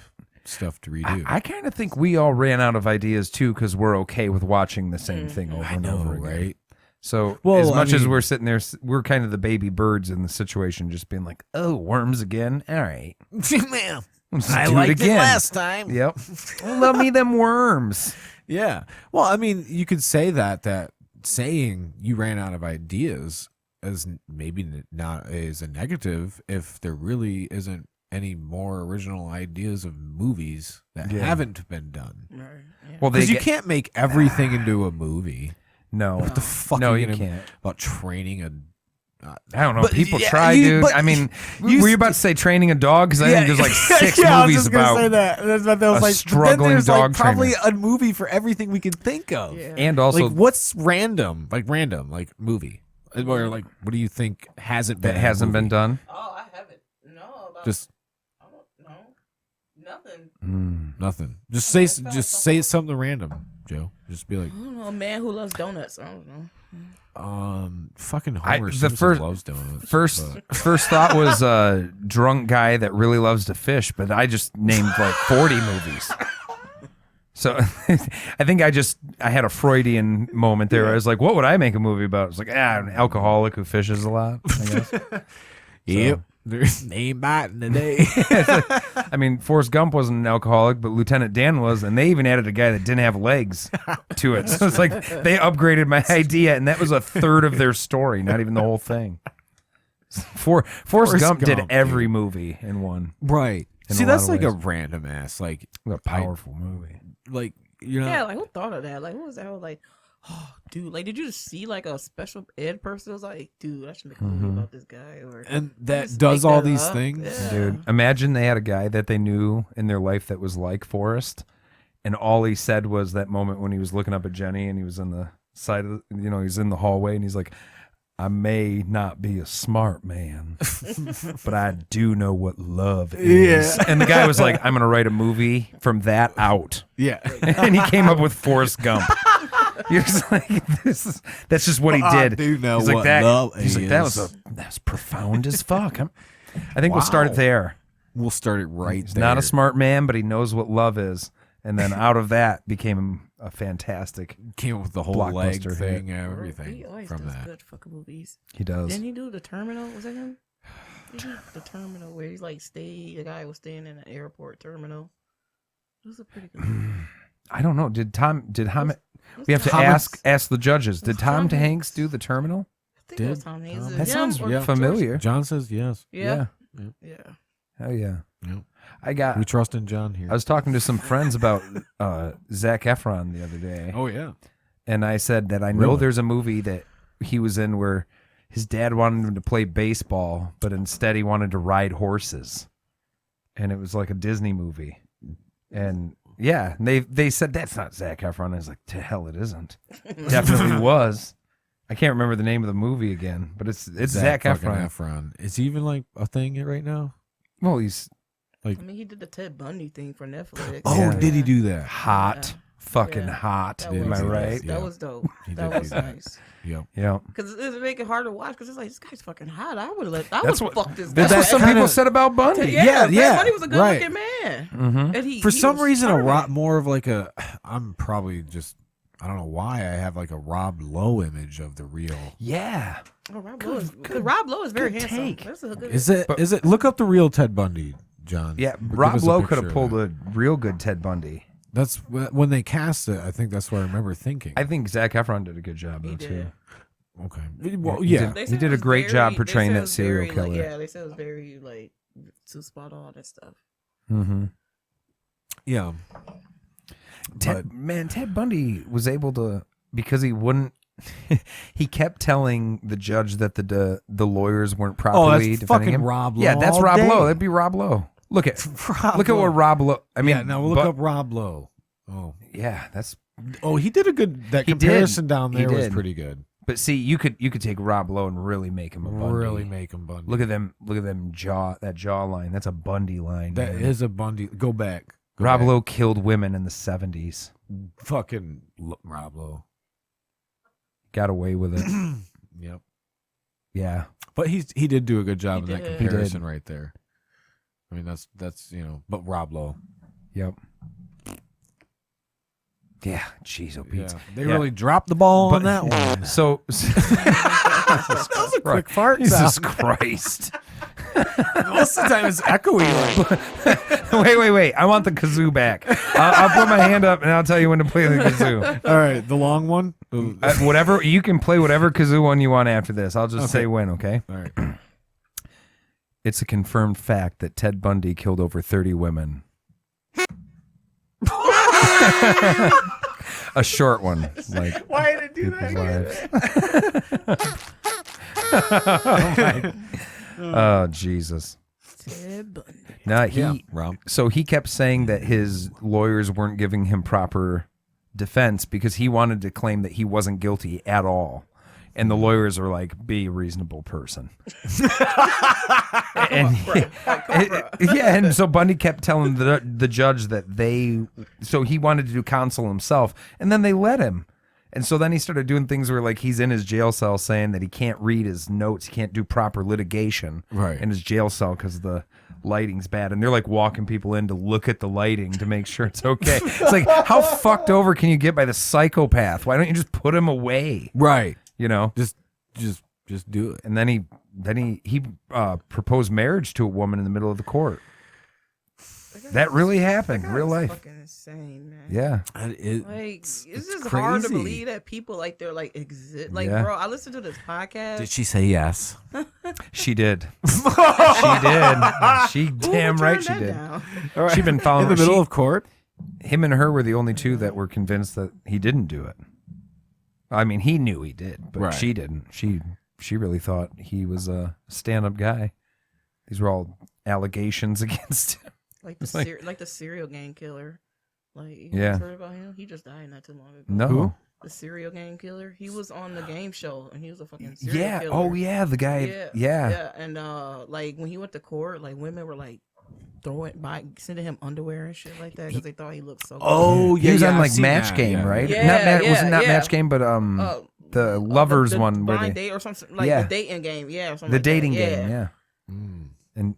stuff to redo. I kind of think we all ran out of ideas too because we're okay with watching the same thing over and over again. right? So Well, as much as mean- we're sitting there, we're kind of the baby birds in the situation, just being like, "Oh, worms again! All right, Man, let's I do liked it again." it last time. Yep, love me them worms. Yeah. Well, I mean, you could say that saying you ran out of ideas as maybe not as a negative if there really isn't any more original ideas of movies that haven't been done. Right. Yeah. Well, Because you can't make everything into a movie. No, What the fuck? no, are you gonna- can't. About training a. I don't know. But, People yeah, try, you- dude. but I mean, you were you about to say training a dog? Because I think there's like 6 I was movies just gonna about say that. That's what that was a like. struggling there's dog like probably trainer. a movie for everything we could think of. Yeah. and also Like what's random? Like movie. Or like what do you think hasn't been that hasn't been done. Oh, I haven't. No. About, Just I don't know. Nothing. nothing. Just say something random, Joe. Just be like, I don't know. A man who loves donuts. I don't know. fucking Homer the Simpson loves donuts. First thought was a drunk guy that really loves to fish, but I just named like 40 movies. So I think I had a Freudian moment there. I was like, what would I make a movie about? It's like, an alcoholic who fishes a lot, I guess. Yep. There's name biting today. I mean, Forrest Gump wasn't an alcoholic, but Lieutenant Dan was, and they even added a guy that didn't have legs to it. So it's like they upgraded my idea, and that was a third of their story, not even the whole thing. Forrest Gump did every movie in one. Right. In See, a lot that's of like a ways. random ass, like A powerful movie. like you know. Yeah, like who thought of that? Like who was that? Who was like, oh, dude, like did you just see like a special ed person? It was like, dude, I should make a movie about this guy. Or And that just does make all that these up. things. Yeah. Dude, imagine they had a guy that they knew in their life that was like Forrest, and all he said was that moment when he was looking up at Jenny and he was on the side of, he's in the hallway and he's like, I may not be a smart man, but I do know what love is. Yeah. And the guy was like, I'm going to write a movie from that out. Yeah. And he came up with Forrest Gump. You're just like, that's just what he I did. do know he's like, what that, love he's like, that was profound as fuck. I think we'll start it Wow. there. We'll start it right He's there. not a smart man, but he knows what love is. And then out of that became a fantastic. Came up with the whole leg Blockbuster thing hit. and everything He always from does that. good fucking movies. He does. Didn't he do The Terminal? Was that him? The Terminal, where he's like the guy was staying in an airport terminal. It was a pretty good movie. I don't know. Did Tom? Was We have to Thomas- ask the judges. Did Was Tom Tom Hanks do The Terminal? I think it was Did Tom Hanks. Tom- Is it That him sounds or familiar. John says yes. Yeah. Yeah. Yeah. Oh yeah. Yep. I got. We trust in John here. I was talking to some friends about Zac Efron the other day, Oh yeah. and I said that I know Really? there's a movie that he was in where his dad wanted him to play baseball, but instead he wanted to ride horses. And it was like a Disney movie. And yeah, they said that's not Zac Efron. I was like, to hell it isn't. Definitely was. I can't remember the name of the movie again, but it's Zac Efron. Is he even like a thing right now? Well, he's like, I mean, he did the Ted Bundy thing for Netflix. Oh, did he do that? Hot. Fucking hot. Am I right? That was dope. That was nice. Yep. Yeah. Because it make it hard to watch. Because it's like, this guy's fucking hot. I would have fucked this guy. That's what some people said about Bundy. Yeah. Bundy was a good looking man. Mm-hmm. And for some reason, more of like a. I'm probably just. I don't know why I have like a Rob Lowe image of the real. Yeah. Oh, Rob Lowe is very handsome. That's a good. Is it? Look up the real Ted Bundy, John. Yeah, Rob Lowe could have pulled a real good Ted Bundy. That's when they cast it. I think that's what I remember thinking. I think Zac Efron did a good job though too. Okay. Well, yeah, he did a great job portraying that serial killer. Yeah, they said it was very like too spot on and stuff. Mm-hmm. Yeah. Ted Bundy was able to, because he wouldn't. He kept telling the judge that the lawyers weren't properly defending him. Rob Lowe. Yeah, that's Rob Lowe. That'd be Rob Lowe. Look at what Rob Lowe. I mean, now we'll look up Rob Lowe. Oh, yeah, that's. Oh, he did a good. That comparison down there was pretty good. But see, you could take Rob Lowe and really make him a Bundy. Really make him Bundy. Look at them that jaw line. That's a Bundy line. That is a Bundy. Go back. Rob Lowe killed women in the 70s. Fucking Rob Lowe. Got away with it. Yep. Yeah. But he did do a good job in that comparison right there. I mean, that's but Rob Lowe. Yep. Yeah, jeez, oh Pete. Yeah. They really dropped the ball on that one. So that was a quick fart. Jesus Christ. Most of the time it's echoey. Wait. I want the kazoo back. I'll put my hand up and I'll tell you when to play the kazoo. All right, the long one? Whatever. You can play whatever kazoo one you want after this. I'll just say when, okay? All right. It's a confirmed fact that Ted Bundy killed over 30 women. A short one. Like, why did it do that? Oh, Jesus. Ted Bundy. So he kept saying that his lawyers weren't giving him proper defense because he wanted to claim that he wasn't guilty at all. And the lawyers are like, be a reasonable person. And so Bundy kept telling the judge that so he wanted to do counsel himself, and then they let him. And so then he started doing things where like he's in his jail cell saying that he can't read his notes, he can't do proper litigation in his jail cell because the lighting's bad. And they're like walking people in to look at the lighting to make sure it's okay. It's like, how fucked over can you get by the psychopath? Why don't you just put him away? Right. You know, just do it. And then he proposed marriage to a woman in the middle of the court. That really happened, real life. Fucking insane, man. Yeah, it's just hard to believe that people like they're like exist. Like, bro, I listened to this podcast. Did she say yes? She did. She did. She damn right she did. Right. She'd been following in the middle of court. Him and her were the only two that were convinced that he didn't do it. I mean, he knew he did, but she didn't. She really thought he was a stand-up guy. These were all allegations against him. Like the serial gang killer. Like, you heard about him? He just died not too long ago. No. Who? The serial gang killer. He was on the game show, and he was a fucking serial killer. Oh, yeah, the guy. Yeah. And, like, when he went to court, like, women were, like, sending him underwear and shit like that because they thought he looked so good. Oh, yeah. He was on, like, Match Game, right? Not Match Game, but, the lovers the one. Blind date or something. Like, the dating game, or something the dating game, yeah. And,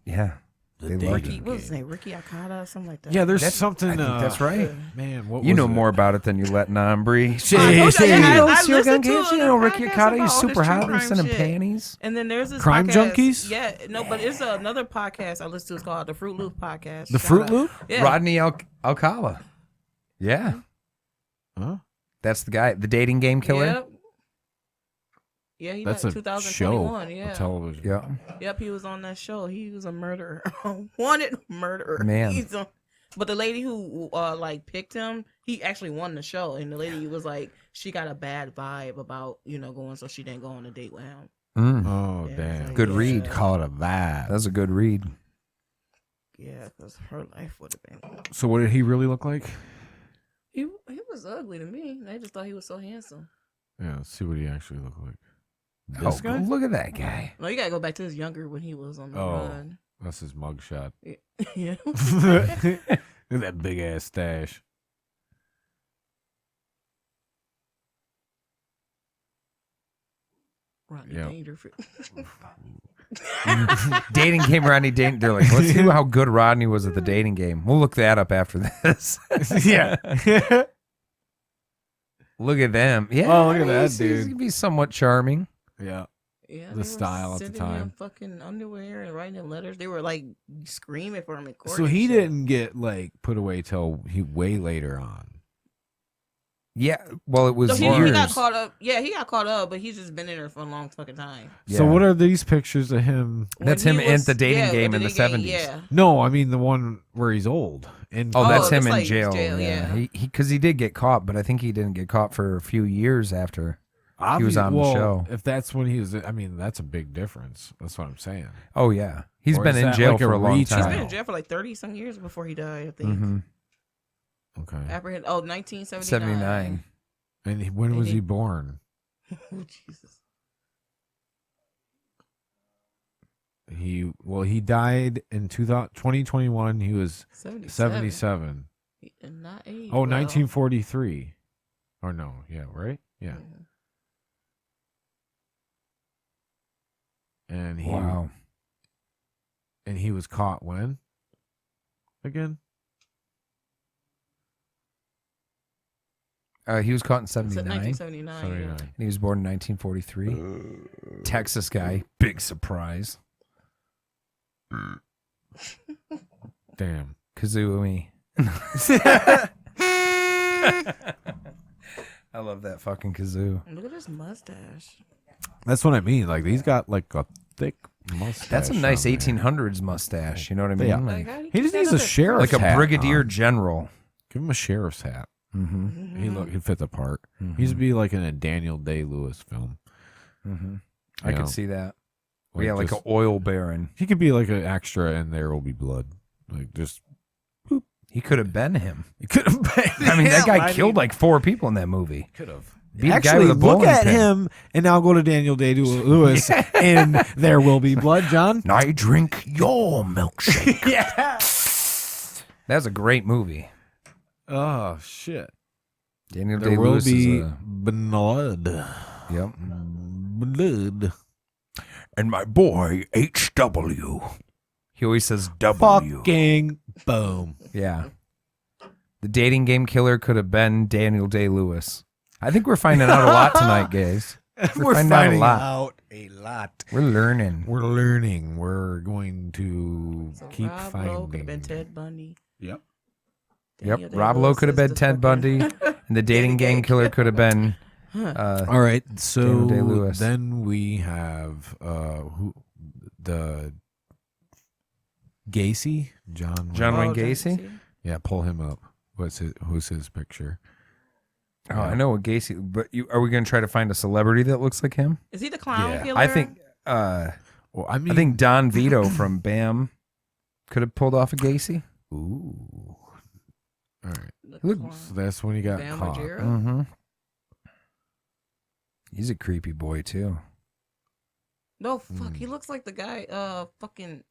Ricky, what was his name? Ricky Akata, something like that. Yeah, there's something. I think that's right. Man, what you know more about it than you letting on, Bree. You know Ricky Akata, he's super hot. He's sending panties. And then there's this Crime podcast, Junkies. Yeah, no, but it's another podcast I listen to. It's called the Fruit Loop Podcast. The Fruit Loop. Yeah. Rodney Alcala. Yeah. Huh? That's the guy, the dating game killer. Yep. Yeah, he that's died a 2021. show, yeah, television. Yeah. Yep, he was on that show. He was a murderer, wanted murderer. Man, But the lady who like picked him, he actually won the show, and the lady was like, she got a bad vibe about going, so she didn't go on a date with him. Oh, damn. Like, good read. Call it a vibe. That's a good read. Yeah, because her life would have been. So what did he really look like? He was ugly to me. I just thought he was so handsome. Yeah, let's see what he actually looked like. This guy? Look at that guy. No, you gotta go back to his younger when he was on the run. That's his mugshot. Yeah. Look at that big ass stash. Rodney Dangerfield. Dating game Rodney Dangerfield. They're like, let's see how good Rodney was at the dating game. We'll look that up after this. Yeah. Look at them. Yeah. Oh, look at that dude. He's gonna be somewhat charming. Yeah. Yeah, the style at the time. Him fucking underwear and writing him letters. They were like screaming for him in court. So he didn't get like put away till way later on. Yeah, well, it was so years. He got caught up. Yeah, he got caught up, but he's just been in there for a long fucking time. Yeah. So what are these pictures of him? That's him in the dating game in the 70s. Yeah. No, I mean the one where he's old. That's him in jail. Yeah, because he did get caught, but I think he didn't get caught for a few years after he was on the show. If that's when he was, I mean, that's a big difference. That's what I'm saying. Oh yeah, he's been in jail for a long time. He's been in jail for like 30-some years before he died, I think. Mm-hmm. Okay. 1979. 79. And when was he born? Oh, Jesus. He died in 2021. He was 77. Not 80. Oh, 1943. Or no, yeah, right? Yeah. Mm-hmm. And he And he was caught when? Again? He was caught in 79. 1979. Yeah. And he was born in 1943. Texas guy. Big surprise. Damn. Kazooie. I love that fucking kazoo. Look at his mustache. That's what I mean. Like, he's got like a thick mustache. That's a nice 1800s mustache. You know what I mean? Yeah. Like, he just needs a sheriff's like hat. a brigadier on. general. Give him a sheriff's hat. Mm-hmm. He'd fit the part. He'd be like in a Daniel Day-Lewis film. Mm-hmm. I could see that. Like yeah, like an oil baron. He could be like an extra and There Will Be Blood. Like just boop. He could have been him. He could have been. I mean, that guy killed like 4 people in that movie. Could have. Actually, look at him, and now go to Daniel Day-Lewis in There Will Be Blood, John. I drink your milkshake. Yeah. That's a great movie. Oh, shit. Daniel There will Day-Lewis be is blood. Yep. Blood. And my boy, H.W. He always says W. Fucking boom. Yeah. The dating game killer could have been Daniel Day-Lewis. I think we're finding out a lot tonight, guys. We're finding out a lot. We're learning. We're learning. We're going to keep Rob finding. Lowe could have been Ted Bundy. Yep. Yep. Rob Lowe could have been Ted Bundy. And the dating game killer could have been... all right. So Day-Lewis. then we have the Gacy? John Wayne Gacy? Yeah, pull him up. Who's his picture? Oh, I know what Gacy, but are we going to try to find a celebrity that looks like him? Is he the clown killer? I think. I think Don Vito from Bam could have pulled off a Gacy. Ooh. All right. So that's when he got Bam caught. Mm-hmm. He's a creepy boy too. No, fuck. He looks like the guy. Fucking.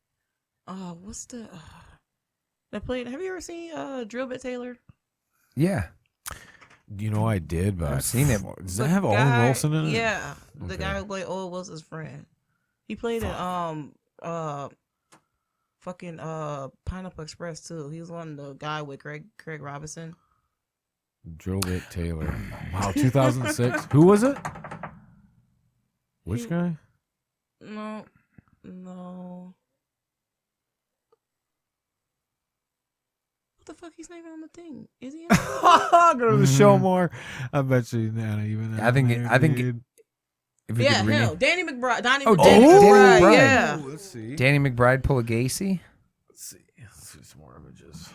What's the? That played. Have you ever seen Drill Bit Taylor? Yeah. You know I did, but I've seen it. Does that have Owen Wilson in it? Yeah, the guy who played Owen Wilson's friend. He played in fucking Pineapple Express too. He was on the guy with Craig Robinson. Drill Bit Taylor. Wow, 2006. Who was it? Which guy? No. What the fuck? He's not even on the thing. Is he? Go to the show more. I bet you not even. I think. If you could him. Danny McBride. Danny McBride. Yeah. Let's see. Danny McBride pull a Gacy. Let's see some more images.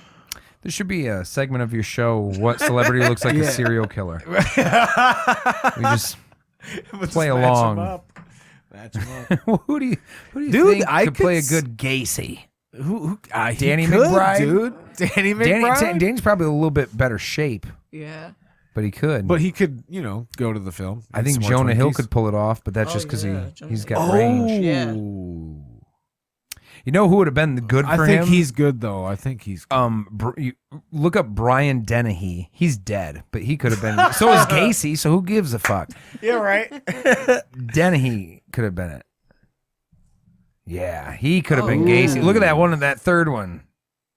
This should be a segment of your show. What celebrity looks like a serial killer? We just play along. Match him up. Well, who do you think could play a good Gacy? Danny McBride, dude. Danny McBride. Danny's probably a little bit better shape. Yeah. But he could. But he could, go to the film. I think Jonah Hill could pull it off, but that's just because he's got range. Yeah. You know who would have been good for him? I think he's good, though. I think he's good. You look up Brian Dennehy. He's dead, but he could have been. So is Gacy, so who gives a fuck? Yeah, right. Dennehy could have been it. Yeah, he could have been Gacy. Look at that one, that third one.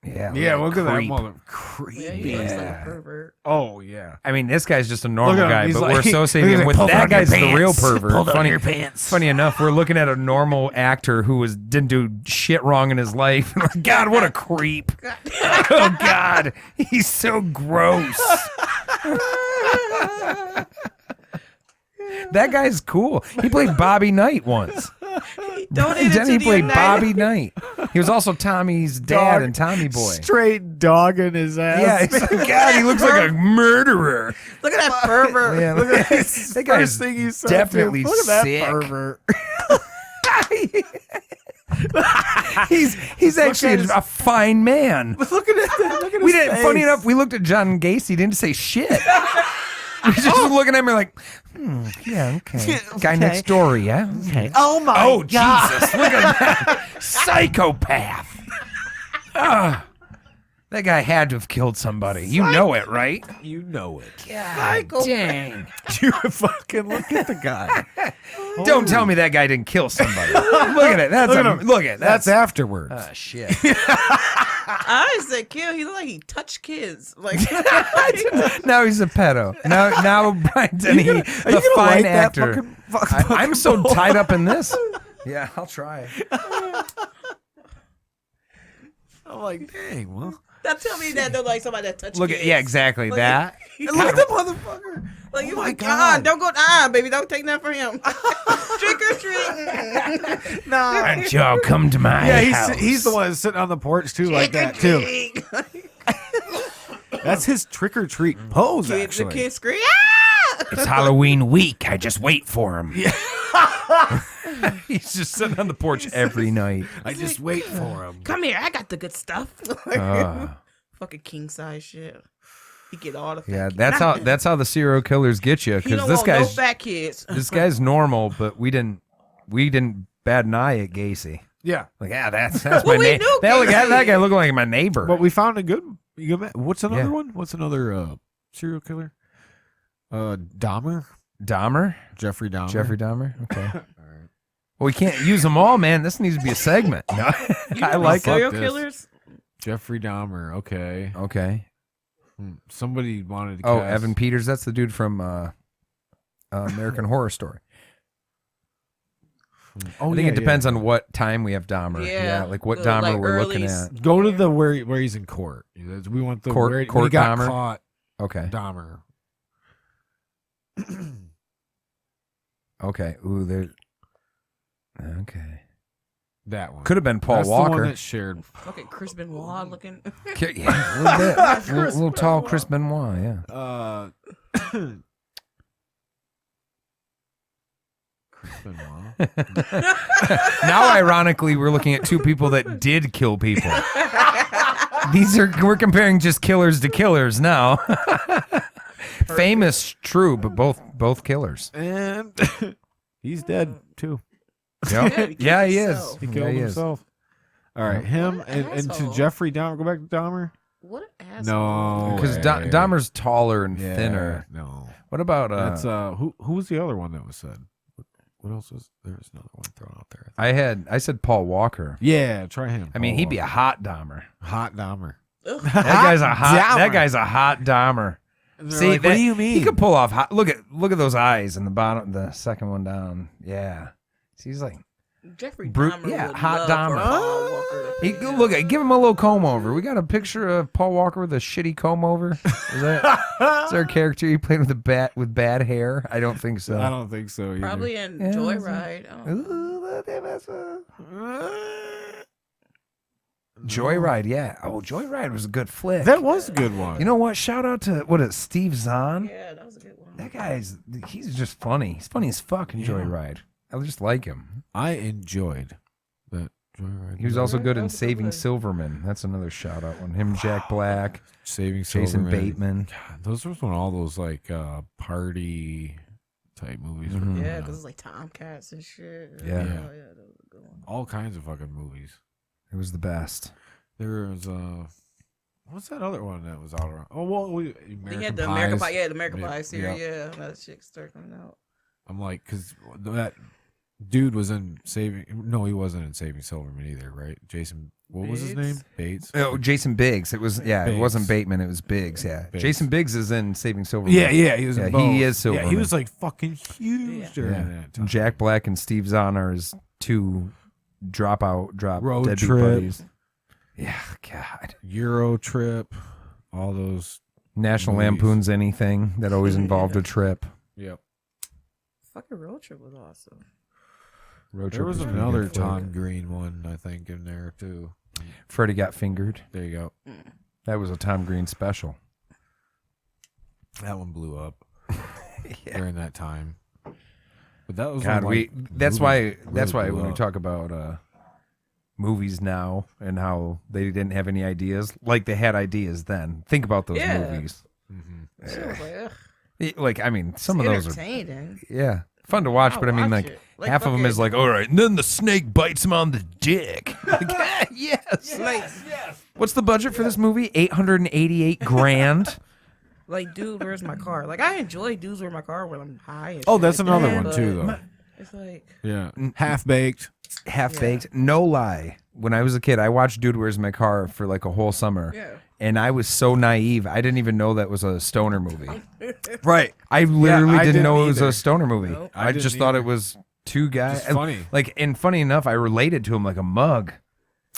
Yeah, look at that mother. Yeah, Creepy. he looks like a pervert. Oh, yeah. I mean, this guy's just a normal guy, but like, we're associating him with that guy's the real pervert. Pants. Funny enough, we're looking at a normal actor who didn't do shit wrong in his life. God, what a creep. Oh, God. He's so gross. That guy's cool. He played Bobby Knight once. He played Bobby Knight. He was also Tommy's dad and Tommy Boy. Straight dogging his ass. Yeah, God, he looks like a murderer. Look at that pervert. Yeah, look at that guy's thing you said, definitely look at sick. that pervert. He's actually a fine man. Look at it. Look at We his didn't. face. Funny enough, we looked at John Gacy. Didn't say shit. We just looking at him like, yeah, okay. Guy next door, yeah. Okay. Oh my God. Jesus! Look at that psychopath. That guy had to have killed somebody. You know it, right? You know it. God dang! You fucking look at the guy. Don't tell me that guy didn't kill somebody. Look at it. That's afterwards. Shit. I said kill. He looked like he touched kids. Like Now he's a pedo. Now Brian Denny, the fine actor. I'm so tied up in this. Yeah, I'll try. I'm like, dang, well. that tell me that they're like somebody that touched Look kids. at exactly Like, that. Look at the motherfucker. Like, Oh you my like, God. don't go, baby, don't take that for him. Trick or treat. No. Joe, come to my house. He's the one that's sitting on the porch too, like that too. That's his trick or treat pose. The Actually, kids scream. It's Halloween week. I just wait for him. Yeah. He's just sitting on the porch every night. I just wait for him. Come here, I got the good stuff. Fucking king size shit. He get all the Yeah, fat that's how the serial killers get you. He Because don't this want no guy's fat kids. this guy's normal, but we didn't bat an eye at Gacy. Yeah, Like, that's Well, my we neighbor. knew That guy looked like my neighbor. but we found a good. What's another Yeah. one? What's another serial killer? Dahmer. Dahmer? Jeffrey Dahmer. Jeffrey Dahmer? Okay. All right. Well, we can't use them all, man. This needs to be a segment. No. I like serial it. killers. Jeffrey Dahmer. Okay. Okay. Somebody wanted to. Oh, cast. Evan Peters. That's the dude from American Horror Story. Oh, I think it depends on what time we have Dahmer. Yeah. Like what Like Dahmer we're looking early at. Go to the where he's in court. We want the Court- where court he got Dahmer? caught. Okay. Dahmer. Okay. Ooh, there. Okay. That one Could have been Paul That's Walker. The one that shared. Fucking Chris Benoit looking. Yeah, a little bit. little tall Chris Benoit, yeah. Chris Benoit. Now, ironically, we're looking at two people that did kill people. We're comparing just killers to killers now. Famous, true, but both killers. And he's dead too. Yep. Yeah, he is. He killed himself. All right, him and to Jeffrey Dahmer. Go back to Dahmer. What an asshole. No, Because Dahmer's taller and thinner. No, What about that's who was the other one that was said? What else was there's another one thrown out there? I said Paul Walker. Yeah, try him. I mean, he'd be a hot Dahmer. hot Dahmer. That guy's a hot Dahmer. See, like, what do you mean? He could pull off hot. Look at those eyes in the bottom, the second one down. Yeah, see, he's like Jeffrey Dahmer. yeah, would hot love for Dahmer. Paul Walker to He, play him. look, give him a little comb over. We got a picture of Paul Walker with a shitty comb over. Is there a character he played with bad hair? I don't think so. I don't think so either. Probably in Yeah, Joyride. Oh. Ooh, Joyride, yeah. Oh, Joyride was a good flick. That was a good one. You know what? Shout out to Steve Zahn. Yeah, that was a good one. That he's just funny. He's funny as fuck in Joyride. I just like him. I enjoyed that Joyride. He was also good in That was a good Saving one. Silverman. That's another shout out one. Him, Jack Black, Saving Jason Silverman. Bateman. God, those were when all those like party type movies were Mhm. coming Yeah, out. because it's like Tomcats and shit. Yeah. that was a good one. All kinds of fucking movies. It was the best. There was what's that other one that was out around? Oh well, American They had the Pies. American Pie, the American Yeah, Pie series, yeah. yeah. That shit started coming out. I'm like, because that dude was in Saving. No, he wasn't in Saving Silverman either, right? Jason, what was his name? Biggs? Bates. Oh, Jason Biggs. It was Biggs. It wasn't Bateman. It was Biggs. Yeah, Biggs. Jason Biggs is in Saving Silverman. Yeah, he was. Yeah, in both. he is Yeah, he Silverman. was like fucking huge Yeah. during Yeah. that time. Jack Black and Steve Zahn are his two drop Road deadbeat trip. buddies. Yeah, God. Euro trip, all those. National Movies. Lampoon's Anything that always involved a trip. Yep. Fucking Road Trip was awesome. Road There was pretty another good flick. Tom Green one, I think, in there too. Freddie Got Fingered. There you go. That was a Tom Green special. That one blew up during that time. But that was God, when, like, that's movies why really when blew we up. talk about movies now and how they didn't have any ideas, like they had ideas then. Think about those Yeah. movies. Mhm. Shit was like, ugh. Like, I mean, some of those are entertaining. fun to watch, I'll but I mean, watch like it. Like, half of them fucking- is like, all right, and then the snake bites him on the dick. Like, yes. Like, What's the budget for this movie? $888,000. like, dude, where's my car? Like, I enjoy dudes where's my car when I'm high. And Oh, shit that's like another that, one too, but though. It's like, Yeah, half baked. Half baked. No lie. When I was a kid, I watched Dude Where's My Car for like a whole summer. yeah. And I was so naive. I didn't even know that was a stoner movie. Right. I literally I didn't know didn't it was either. a stoner movie. Nope. I I just didn't thought either. it was two guys. Just funny. Like, and funny enough, I related to him like a mug.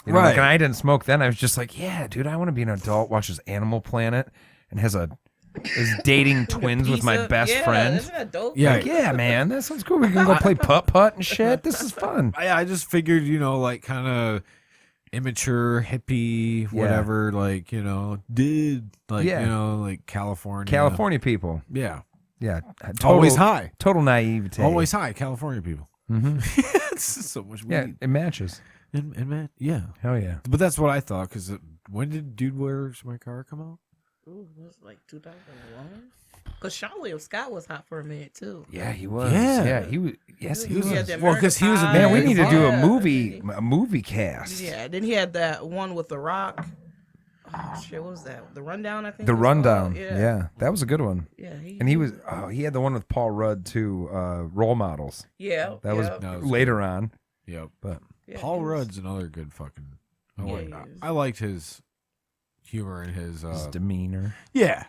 You know, like, Right. and I didn't smoke then. I was just like, yeah, dude, I want to be an adult, watches Animal Planet, and is dating twins with my Pizza- best yeah, friend. Isn't that dope? Yeah. Like, yeah, man, that sounds cool. We can go play putt-putt and shit. This is fun. I just figured, like kind of immature, hippie, Yeah. whatever, like, like, Yeah. like California. California people. Yeah. Yeah. Always high. Total naivete. Always high, California people. hmm It's so much Yeah, weed. it matches. And man, yeah. Hell yeah. But that's what I thought, because when did Dude Where's My Car come out? Ooh, it was like 2001. Because Sean William Scott was hot for a minute, too. Yeah, he was. Yeah. Yeah, he was. Yes, he He was. had the Well, 'cause he was a American Man, we Pie. need to do Yeah. a movie cast. Yeah, then he had that one with The Rock. Oh, shit, what was that? The Rundown, I think. The it was Rundown. called. Yeah, that was a good one. Yeah, And he had the one with Paul Rudd too. Role models. Yeah. That was That was later on. Yep. But yeah, Paul he was- Rudd's another good fucking. Yeah, he is. I liked his humor and his. his demeanor. Yeah.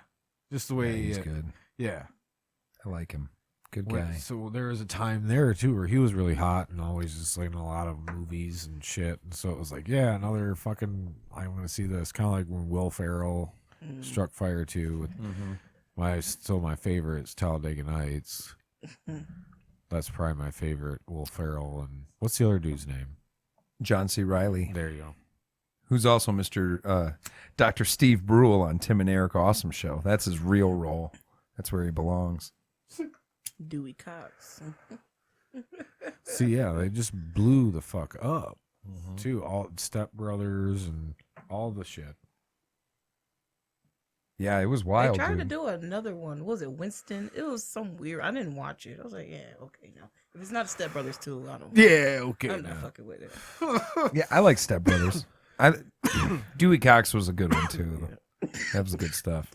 Just the Yeah, way. he's good. Yeah. I like him. Good When- guy. So there was a time there too where he was really hot and always just like in a lot of movies and shit. And so it was like, yeah, another fucking. I want to see this. Kind of like when Will Ferrell struck fire too. With my favorite is Talladega Nights. That's probably my favorite. Will Ferrell and what's the other dude's name? John C. Reilly, There you go. who's also Mr. Dr. Steve Brule on Tim and Eric Awesome Show. That's his real role. That's where he belongs. Dewey Cox. See, yeah, they just blew the fuck up too. All Step Brothers and all the shit. Yeah, it was They wild, tried to dude. do another one. What was it Winston? It was some weird. I didn't watch it. I was like, yeah, okay, now if it's not Step Brothers 2, I don't. Yeah, okay. I'm not now. fucking with it. Yeah, I like Step Brothers. Dewey Cox was a good one too. That was good stuff.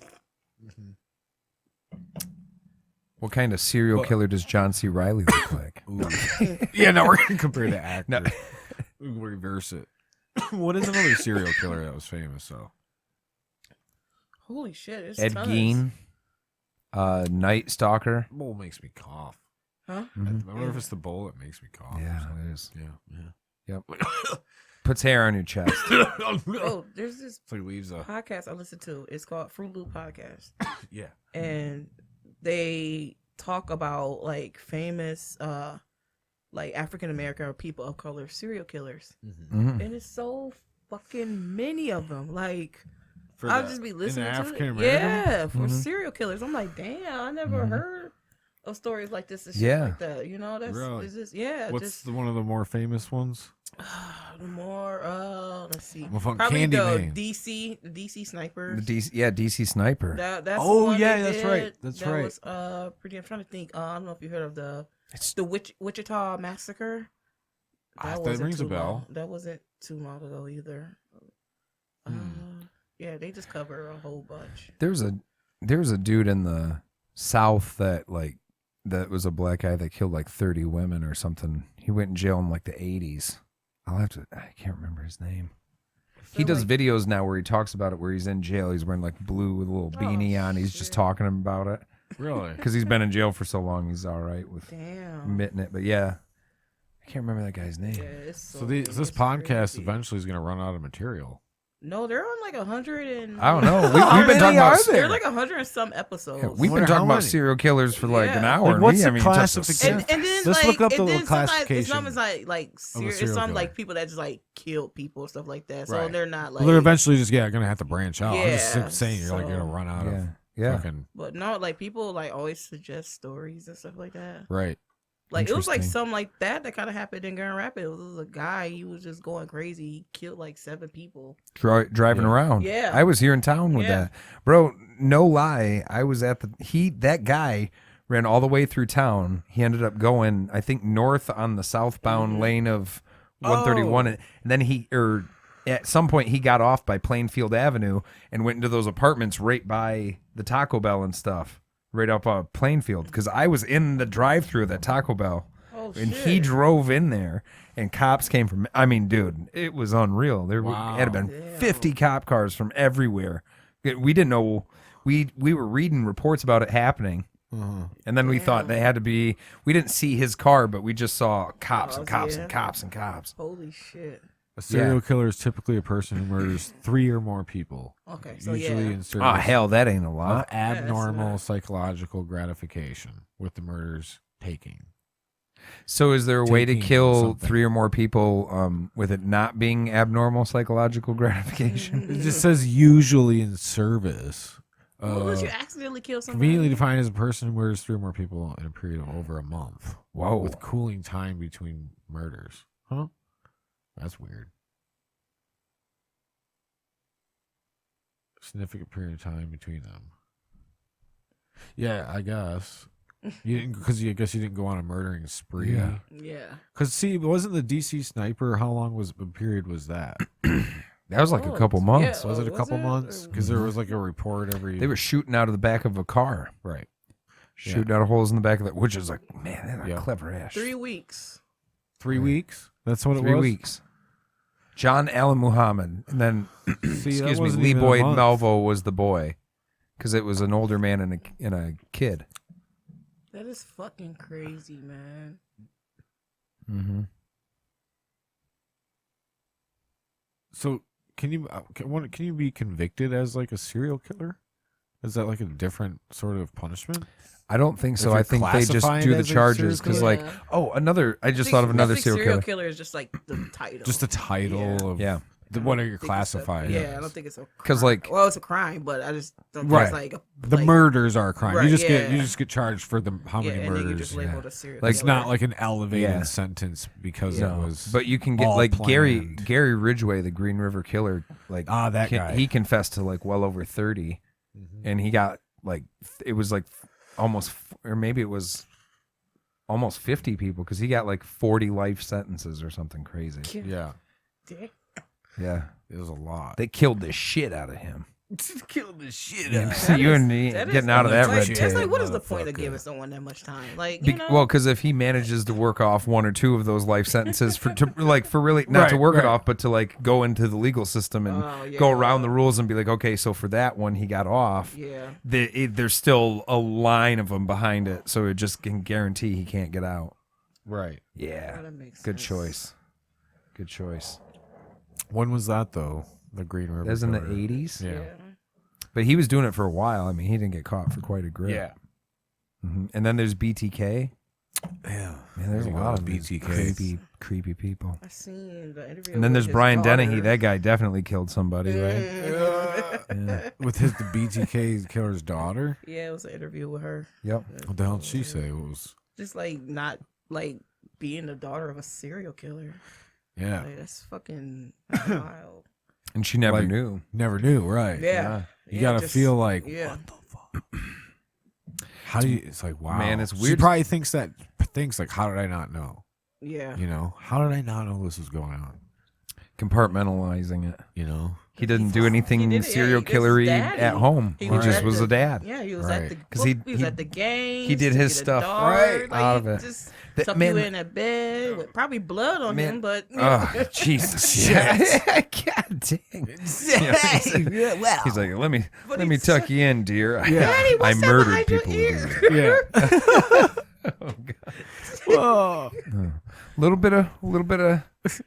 What kind of serial killer does John C. Reilly look like? Yeah, no, we're gonna compare the actor. No. We can reverse it. What is another serial killer that was famous though? Holy shit! It's Ed tons. Gein, Night Stalker. Bowl makes me cough. Huh? I wonder if it's the bowl that makes me cough. Yeah, it is. Yeah. Puts hair on your chest. Oh, there's this It's like leaves a podcast I listen to. It's called Fruit Loop Podcast, yeah. and they talk about like famous, like African American or people of color serial killers, Mhm. and it's so fucking many of them. Like, For I'll the- just be in listening the to African it. American? Yeah, for serial killers. I'm like, damn, I never heard of stories like this and shit like that. You know, that's Really? it's just What's one of the more famous ones? the more let's see. Well, from Probably the Candyman. DC snipers. DC Sniper. That's Oh, the one yeah, they that's did. right. That's that right. Was pretty. I'm trying to think. I don't know if you heard of the Wichita massacre. That wasn't rings a too bell. long. That wasn't too long ago either. Yeah, they just cover a whole bunch. There's a dude in the South that was a black guy that killed like 30 women or something. He went in jail in like the 80s. I can't remember his name. He does videos now where he talks about it, where he's in jail. He's wearing like blue with a little beanie on. He's just talking about it. Really? Because he's been in jail for so long, he's all right with admitting it. But yeah, I can't remember that guy's name. Yeah, So this podcast eventually is going to run out of material. No, they're on like 100 and I don't know. How We've been many talking are about there? they're like 100 and some episodes. Yeah, we've Wonder been talking how about many. serial killers for like an hour. Like, and what's we the haven't even touched the classification? And then Let's like, look up the and little then sometimes classification it's almost like of a serious. It's serial some killer. like people that just like kill people and stuff like that. So Right. they're not like. Well, they're eventually just going to have to branch out. I'm Yeah, just saying you're like so- going to run out of Yeah. fucking But no, like people like always suggest stories and stuff like that. right. Like it was like Interesting. something like that kind of happened in Grand Rapids. It was a guy. He was just going crazy. He killed like 7 people. Driving around. Yeah. I was here in town with Yeah. that. Bro, no lie. I was at that guy ran all the way through town. He ended up going, I think, north on the southbound lane of 131. Oh. And then at some point he got off by Plainfield Avenue and went into those apartments right by the Taco Bell and stuff. Right up Plainfield. Because I was in the drive-thru of that Taco Bell. Oh, And shit. he drove in there, and cops came from. I mean, dude, it was unreal. There had been 50 cop cars from everywhere. We didn't know. We were reading reports about it happening, and then we thought they had to be. We didn't see his car, but we just saw cops and cops and cops and cops. Holy shit. A serial killer is typically a person who murders 3 or more people. Okay, so Usually yeah. in service Oh hell, that ain't a of lot. abnormal psychological gratification, with the murders taking. So, is there a way to Taking kill something. 3 or more people with it not being abnormal psychological gratification? It just says usually in service. Well, unless you accidentally kill somebody. Conveniently defined as a person who murders 3 or more people in a period of over a month. Whoa. With cooling time between murders. Huh? That's weird. Significant period of time between them. Yeah, I guess. You didn't, because I guess you didn't go on a murdering spree. Yeah. Yeah. Because see, wasn't the DC sniper? How long was the period was that? That was like a couple months. Yeah. Was it a was couple it? months? Because there was like a report every. They were shooting out of the back of a car. right. Shooting out of holes in the back of it, which is like, man, that's Yeah. clever ass. 3 weeks. 3 weeks. That's what it 3 was. weeks. John Allen Muhammad, and then See, that excuse me, wasn't Lee even a Boyd month. Melville was the boy, because it was an older man and a kid. That is fucking crazy, man. Mm-hmm. So can you be convicted as like a serial killer? Is that like a different sort of punishment? I don't think so. If you're I think they just classifying do it the as a charges serial because, killer? like, Yeah. I just thought of another serial killer. is just like the title. Just the title of Yeah. what are you I think it's classified? Yeah, as. I don't think it's a crime. 'Cause, like- well, it's a crime, but I just don't think Right. it's like The murders are a crime. Right, you just yeah. get charged for the how Yeah, many and then you murders. just labeled a serial Like, It's killer. not like an elevated Yeah. sentence because No, it was. but you can get all like planned. Gary Ridgway, the Green River Killer. Like that guy. he confessed to like well over 30, and he got like it was like almost, or maybe it was almost 50 people because he got like 40 life sentences or something crazy. Yeah, Dick. Yeah, it was a lot. they killed the shit out of him. killed the shit Yeah, so you and me That is getting out of that red like, tape. It's like, what is the point of Motherfucker. giving someone that much time? Like, you know, Well, because if he manages to work off 1 or 2 of those life sentences for really not to Right, work it right. off, but to like go into the legal system and Oh, yeah, go around yeah. the rules and be like, okay, so for that one he got off. yeah. There's still a line of them behind it, so it just can guarantee he can't get out. Right. Yeah, That makes good sense. choice. Good choice. When was that though? The Green River. That was in the Killer? 80s, Yeah. but he was doing it for a while. I mean, he didn't get caught for quite a grip. Yeah. And then there's BTK. Yeah, there's a lot of BTK. creepy people. I seen the interview. And then there's with his Brian daughter. Dennehy. That guy definitely killed somebody, right? Yeah. With the BTK killer's daughter. Yeah, it was an interview with her. Yep. What the hell did she say? It was Just like not like being the daughter of a serial killer. yeah. Like, that's fucking wild. And she never Like, knew. Never knew, right? Yeah. You gotta just- feel like yeah. what the fuck? How do you? It's like wow, Man, it's She weird. probably thinks like, how did I not know? Yeah. You know, how did I not know this was going on? Compartmentalizing it. You know, He didn't do anything He did it, serial yeah, he- killery his daddy. at home. He He was just at was the- a dad. Yeah, he was Right. at the 'Cause he he was at the games. he did his to get a stuff dart, right like, out of it. Just That tuck man- you in a bed with probably blood on Man- him, but Oh, Jesus. Yeah. God dang. yeah, He's like, let me But let me he's tuck you in, dear. Yeah. Daddy, I what's that murdered behind your people. ear? with yeah. it. Oh, God. Whoa. Little bit of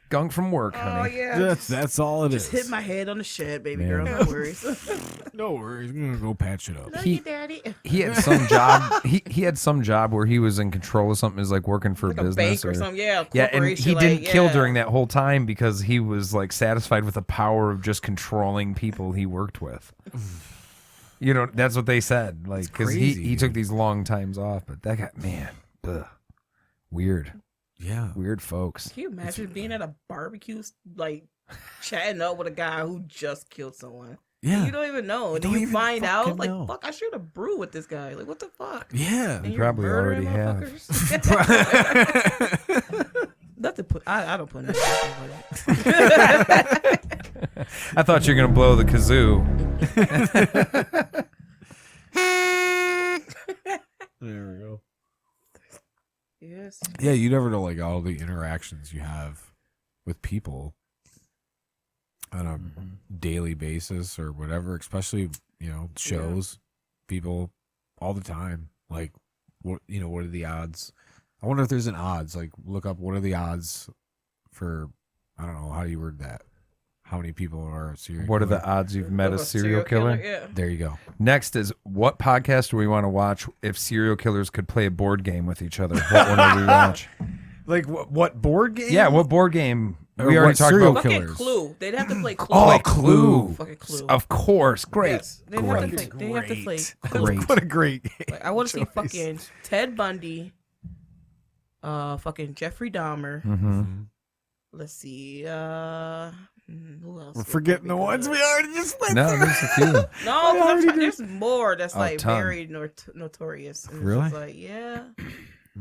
gunk from work, Oh honey. yeah. That's all it is. Just hit my head on the shed, baby Man. girl. No worries. No worries. I'm gonna go patch it up. Love He- you, daddy. He had some job. He had some job where he was in control of something. Is like working for Like a a business bank or something. Yeah. Yeah, and he corporation, didn't like, kill yeah. during that whole time because he was like satisfied with the power of just controlling people he worked with. You know, that's what they said. Like, because crazy, he took dude. these long times off, but that guy, man, ugh, weird Yeah. folks. Can you imagine being at a barbecue, like chatting up with a guy who just killed someone? Yeah. You don't even know. And don't then you even find out, fucking like, know. fuck, I should have brewed with this guy. Like, what the fuck? Yeah. And you're probably murdering already have. motherfuckers? Nothing put. I don't put nothing. I thought you were gonna blow the kazoo. There we go. Yes. Yeah, you never know like all the interactions you have with people on a daily basis or whatever, especially, shows people all the time. Like what are the odds? I wonder if there's an odds, like look up what are the odds for I don't know, how do you word that? How many people are serial What are killer? the odds you've met a Of serial killer? Yeah. There you go. Next is what podcast do we want to watch if serial killers could play a board game with each other? What one would we watch? Like what board game? Yeah, what board game? Or We already what talked serial about Fucking killers. Clue. They'd have to play Clue. Oh, Like, Clue. Fucking Clue. Of course, great. Yes. They'd have to Great. play. They have to play. Great. What a great game. Like, I want to see choice. fucking Ted Bundy, fucking Jeffrey Dahmer. Mm-hmm. Let's see, who else? We're would forgetting be the ones good? we already just went No, through. there's a few. No, 'cause I'm already trying, did. there's more that's like ton. very notorious. And it's Really? just like, yeah.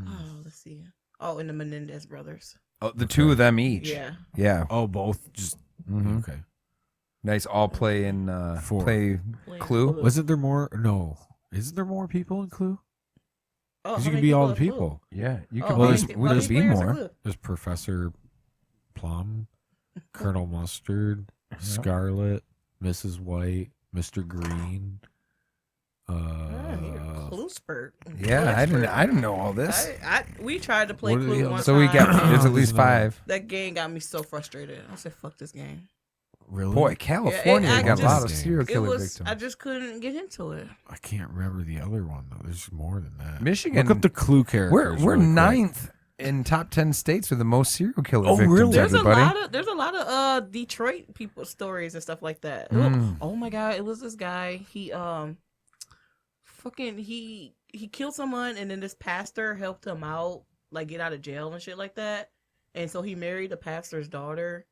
Oh, let's see. Oh, and the Menendez brothers. Oh, the two of them each. Yeah. Yeah. Oh, both just Mhm. okay. Nice. All play in Four. play Clue. Wasn't there more? No, isn't there more people in Clue? Oh, Because how you can many be all the are Clue? people. Yeah, you Oh, could. how well, Well, many- there's- how we many just be players are more. Clue? There's Professor Plum, Colonel Mustard, Scarlet, Mrs. White, Mr. Green. Clue spurt. Yeah, I didn't know all this. We tried to play What are the Clue other- one So we time. got there's at Oh, least there's another- 5. That game got me so frustrated. I said, "Fuck this game." Really? Boy, California I got a lot of just- serial It killer was. victims. I just couldn't get into it. I can't remember the other one though. There's more than that. Michigan. Look up the Clue characters. We're really quick. 9th in top 10 states with the most serial killer Oh, victims. really? Everybody. There's a lot of Detroit people stories and stuff like that. Oh my god, it was this guy. He he killed someone and then this pastor helped him out, like get out of jail and shit like that. And so he married the pastor's daughter,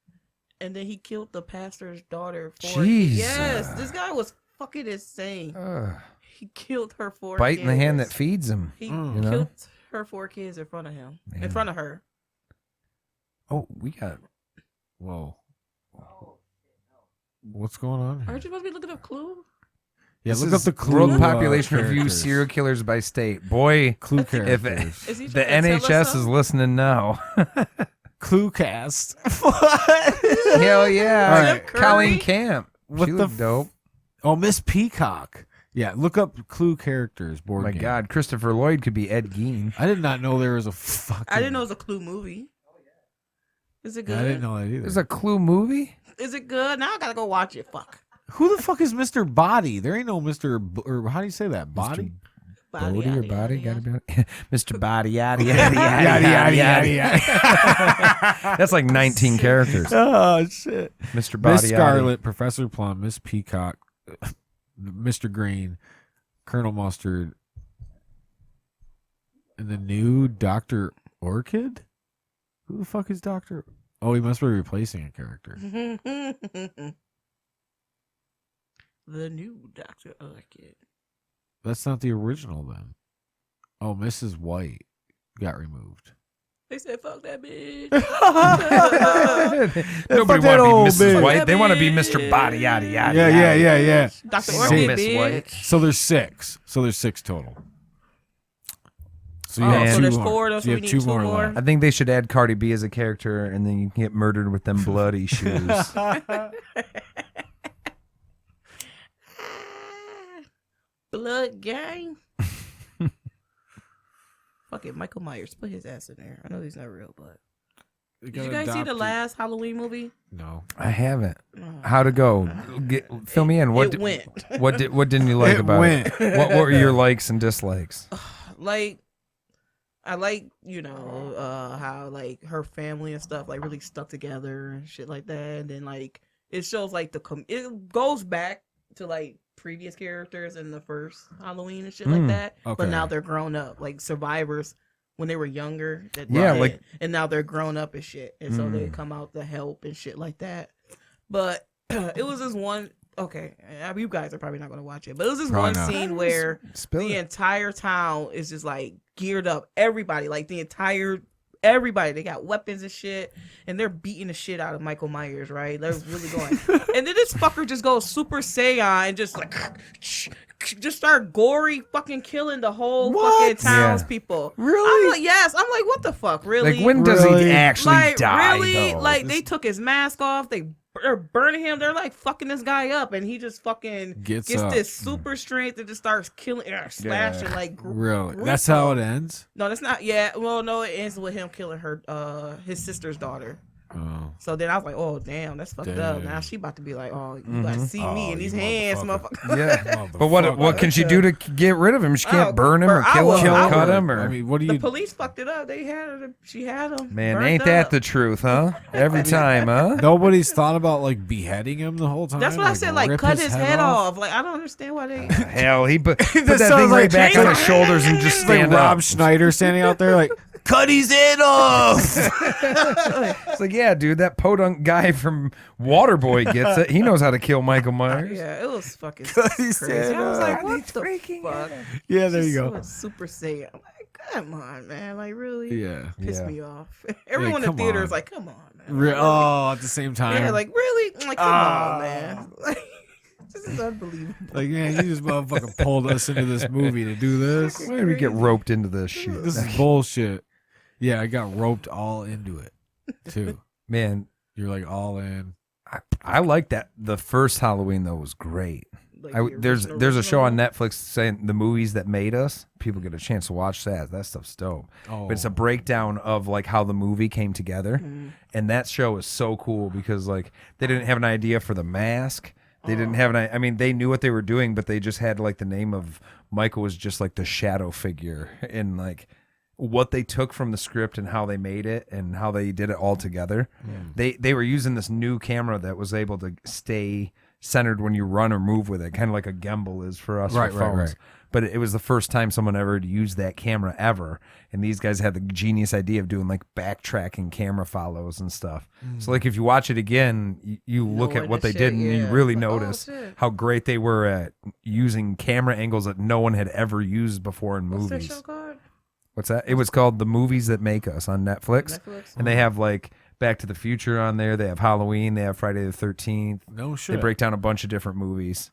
and then he killed the pastor's daughter for Jesus. Yes, this guy was fucking insane. Ugh. He killed her 4 Biting the hand that kids. feeds him. He you know? killed her 4 kids in front of him. Man. In front of her. Oh, we got. Whoa. What's going on here? Aren't you supposed to be looking up Clue? Yeah, This look up is the Clue World Population Review characters. serial killers by state. Boy, Clue if characters. Is he the trying to tell us NHS is something? listening now. Clue cast. Hell yeah. All right. Colleen Camp. What She the looked dope. Oh, Miss Peacock. Yeah, look up Clue characters Oh board my game. God. Christopher Lloyd could be Ed Gein. I did not know there was a fucking. I didn't know it was a Clue movie. Is it good? I didn't know that either. There's a Clue movie? Is it good? Now I gotta go watch it. Fuck. Who the fuck is Mr. Body? There ain't no Mr. Or how do you say that? Body? Bodie or Body? Gotta be Mr. Body, yada, yada, yada, yada, yada, yada. That's like 19 characters. Oh, shit. Mr. Body, Miss Scarlet, Professor Plum, Miss Peacock, Mr. Green, Colonel Mustard, and the new Dr. Orchid? Who the fuck is Dr. Oh, he must be replacing a character. The new Dr. Orchid. That's not the original then. Oh, Mrs. White got removed. They said, fuck that bitch. Nobody want to be Mrs. White. They want to be Mr. Body, yada, yada. Yeah. Dr. Orchid, Miss bitch. White. So there's 6. So there's 6 total. So you Oh, have so 2 there's more. 4, So so you we have need 2 2 more more. left. I think they should add Cardi B as a character, and then you can get murdered with them bloody shoes. Blood gang. Fuck it, Michael Myers. Put his ass in there. I know he's not real, but. Did you guys see the last Halloween movie? No. I haven't. How'd it go? Fill me in. It went. What didn't you like about it? What were your likes and dislikes? Like, I like, how like her family and stuff like really stuck together and shit like that. And then like it shows like it goes back to like previous characters in the first Halloween and shit like that. Okay. But now they're grown up, like survivors when they were younger. And now they're grown up and shit, and so they come out to help and shit like that. But it was this one. Okay, you guys are probably not gonna watch it, but it was this one scene where the entire town is just like geared up. Everybody, like everybody, they got weapons and shit, and they're beating the shit out of Michael Myers, right? They're really going. And then this fucker just goes Super Saiyan and just like just start gory fucking killing the whole fucking townspeople. Really? I'm like, yes. I'm like, what the fuck? Really? Like, when does he actually die? Really? Though? Like, they took his mask off. They're burning him. They're like fucking this guy up, and he just fucking gets this super strength and just starts killing, slashing like. Really? That's how it ends? No, that's not. Yeah. Well, no, it ends with him killing his sister's daughter. Oh. So then I was like, oh damn, that's fucked up. Now she about to be like, oh, you gotta see me in these hands, motherfucker. Yeah. But what can she do to get rid of him? She can't burn him or kill him or cut him or. I mean, what do you? The police fucked it up. They had her. She had him. Man, ain't that the truth, huh? Every time, huh? Nobody's thought about like beheading him the whole time. That's what I said. Like, cut his head off. Like, I don't understand why they. Hell, he put that thing right back on his shoulders and just stand like up. Rob Schneider standing out there like. Cut his head off. It's like, yeah, dude, that podunk guy from Waterboy gets it. He knows how to kill Michael Myers. Yeah, it was fucking crazy. I was like, what the fuck? Yeah, there you go. Super Saiyan. I'm like, come on, man. Like, really? Yeah. Pissed me off. Everyone in the theater is like, come on, man. At the same time. Yeah, like, really? I'm like, come on, man. Like, this is unbelievable. Like, man, you just motherfucking pulled us into this movie to do this. Why did we get roped into this shit? This is bullshit. Yeah, I got roped all into it, too. Man, you're like all in. I like that. The first Halloween, though, was great. Like there's a show on Netflix saying the movies that made us. People get a chance to watch that. That stuff's dope. Oh. But it's a breakdown of like how the movie came together, and that show is so cool because like they didn't have an idea for the mask. They didn't have I mean, they knew what they were doing, but they just had like the name of Michael was just like the shadow figure, and like what they took from the script and how they made it and how they did it all together. They were using this new camera that was able to stay centered when you run or move with it, kind of like a gimbal is for us for phones. Right. But it was the first time someone ever used that camera ever, and these guys had the genius idea of doing like backtracking camera follows and stuff. So like if you watch it again, you look at what they did and you really notice how great they were at using camera angles that no one had ever used before in movies. What's that show called? What's that? It was called The Movies That Make Us on Netflix. And they have like Back to the Future on there. They have Halloween. They have Friday the 13th. No shit. They break down a bunch of different movies.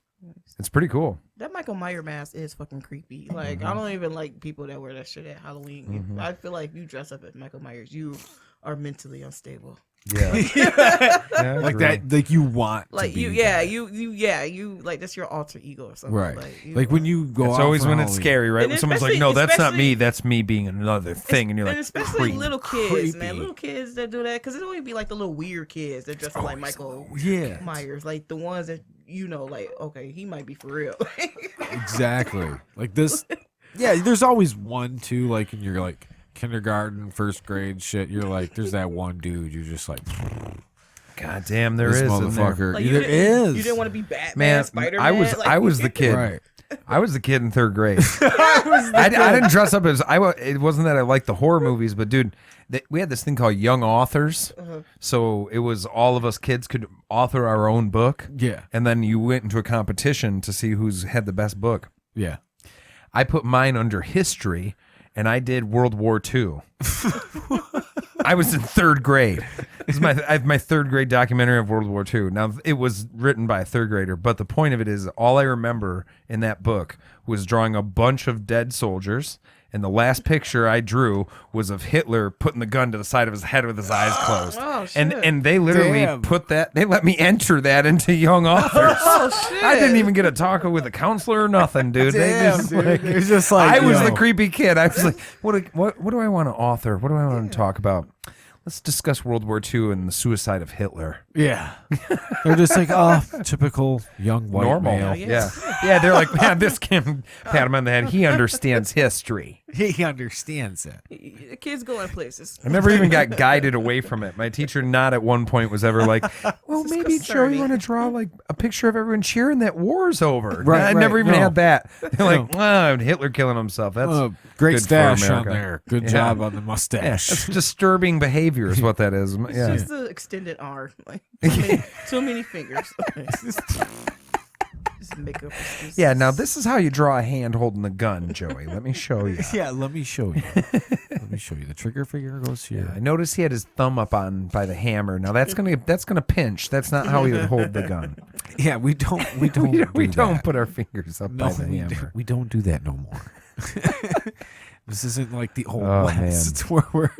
It's pretty cool. That Michael Myers mask is fucking creepy. Like, I don't even like people that wear that shit at Halloween. I feel like if you dress up as Michael Myers, you are mentally unstable. Yeah. Like that, like you want like to be you like that's your alter ego or something. Right. Like when you go it's out always for when Halloween. it's scary, right? When someone's like, no, that's not me. That's me being another thing. And you're like, especially creepy. little kids, man. Little kids that do that. Because it always be like the little weird kids that dress up like Michael Myers. Like the ones that, like, okay, he might be for real. Exactly. Like this Yeah, there's always one, too, like in your like kindergarten, first grade shit. You're like, there's that one dude. You're just like, God damn, there this is motherfucker. Like, there is. You didn't want to be Batman, Man, Spider-Man. I was the kid. Right. I was the kid in third grade. I didn't dress up as it wasn't that I liked the horror movies, but dude, we had this thing called Young Authors. So it was all of us kids could author our own book. Yeah. And then you went into a competition to see who's had the best book. Yeah. I put mine under history, and I did World War II. I was in third grade. This is I have my third grade documentary of World War II. Now, it was written by a third grader, but the point of it is all I remember in that book was drawing a bunch of dead soldiers, and the last picture I drew was of Hitler putting the gun to the side of his head with his eyes closed. Oh, shit. And they literally they let me enter that into Young Authors. Oh, shit. I didn't even get a talk with a counselor or nothing, dude. It was just like, I was the creepy kid. I was like, what do I want to author? What do I want to talk about? Let's discuss World War II and the suicide of Hitler. Yeah. They're just like, oh, typical young white Normal. male. Yeah, they're like, man, this kid, pat him on the head. He understands history. He understands it. The kids going places. I never even got guided away from it. My teacher not at one point was ever like, well, maybe Joe, you want to draw like a picture of everyone cheering that war's over. Right, I never even had that. They're like, No. Hitler killing himself. That's great good for stash on America. there. Good Yeah. job job on the Yeah, mustache. it's disturbing behavior is what that is. It's Yeah. just the extended R. Like, too many fingers. Just make up excuses. Yeah, now this is how you draw a hand holding the gun, Joey. Let me show you. Yeah, let me show you. Let me show you. The trigger finger goes here. I noticed he had his thumb up on by the hammer. Now that's gonna pinch. That's not how he would hold the gun. Yeah, we don't we do don't that. put our fingers up by the hammer. We don't do that no more. This isn't like the old Oh, west. man. It's where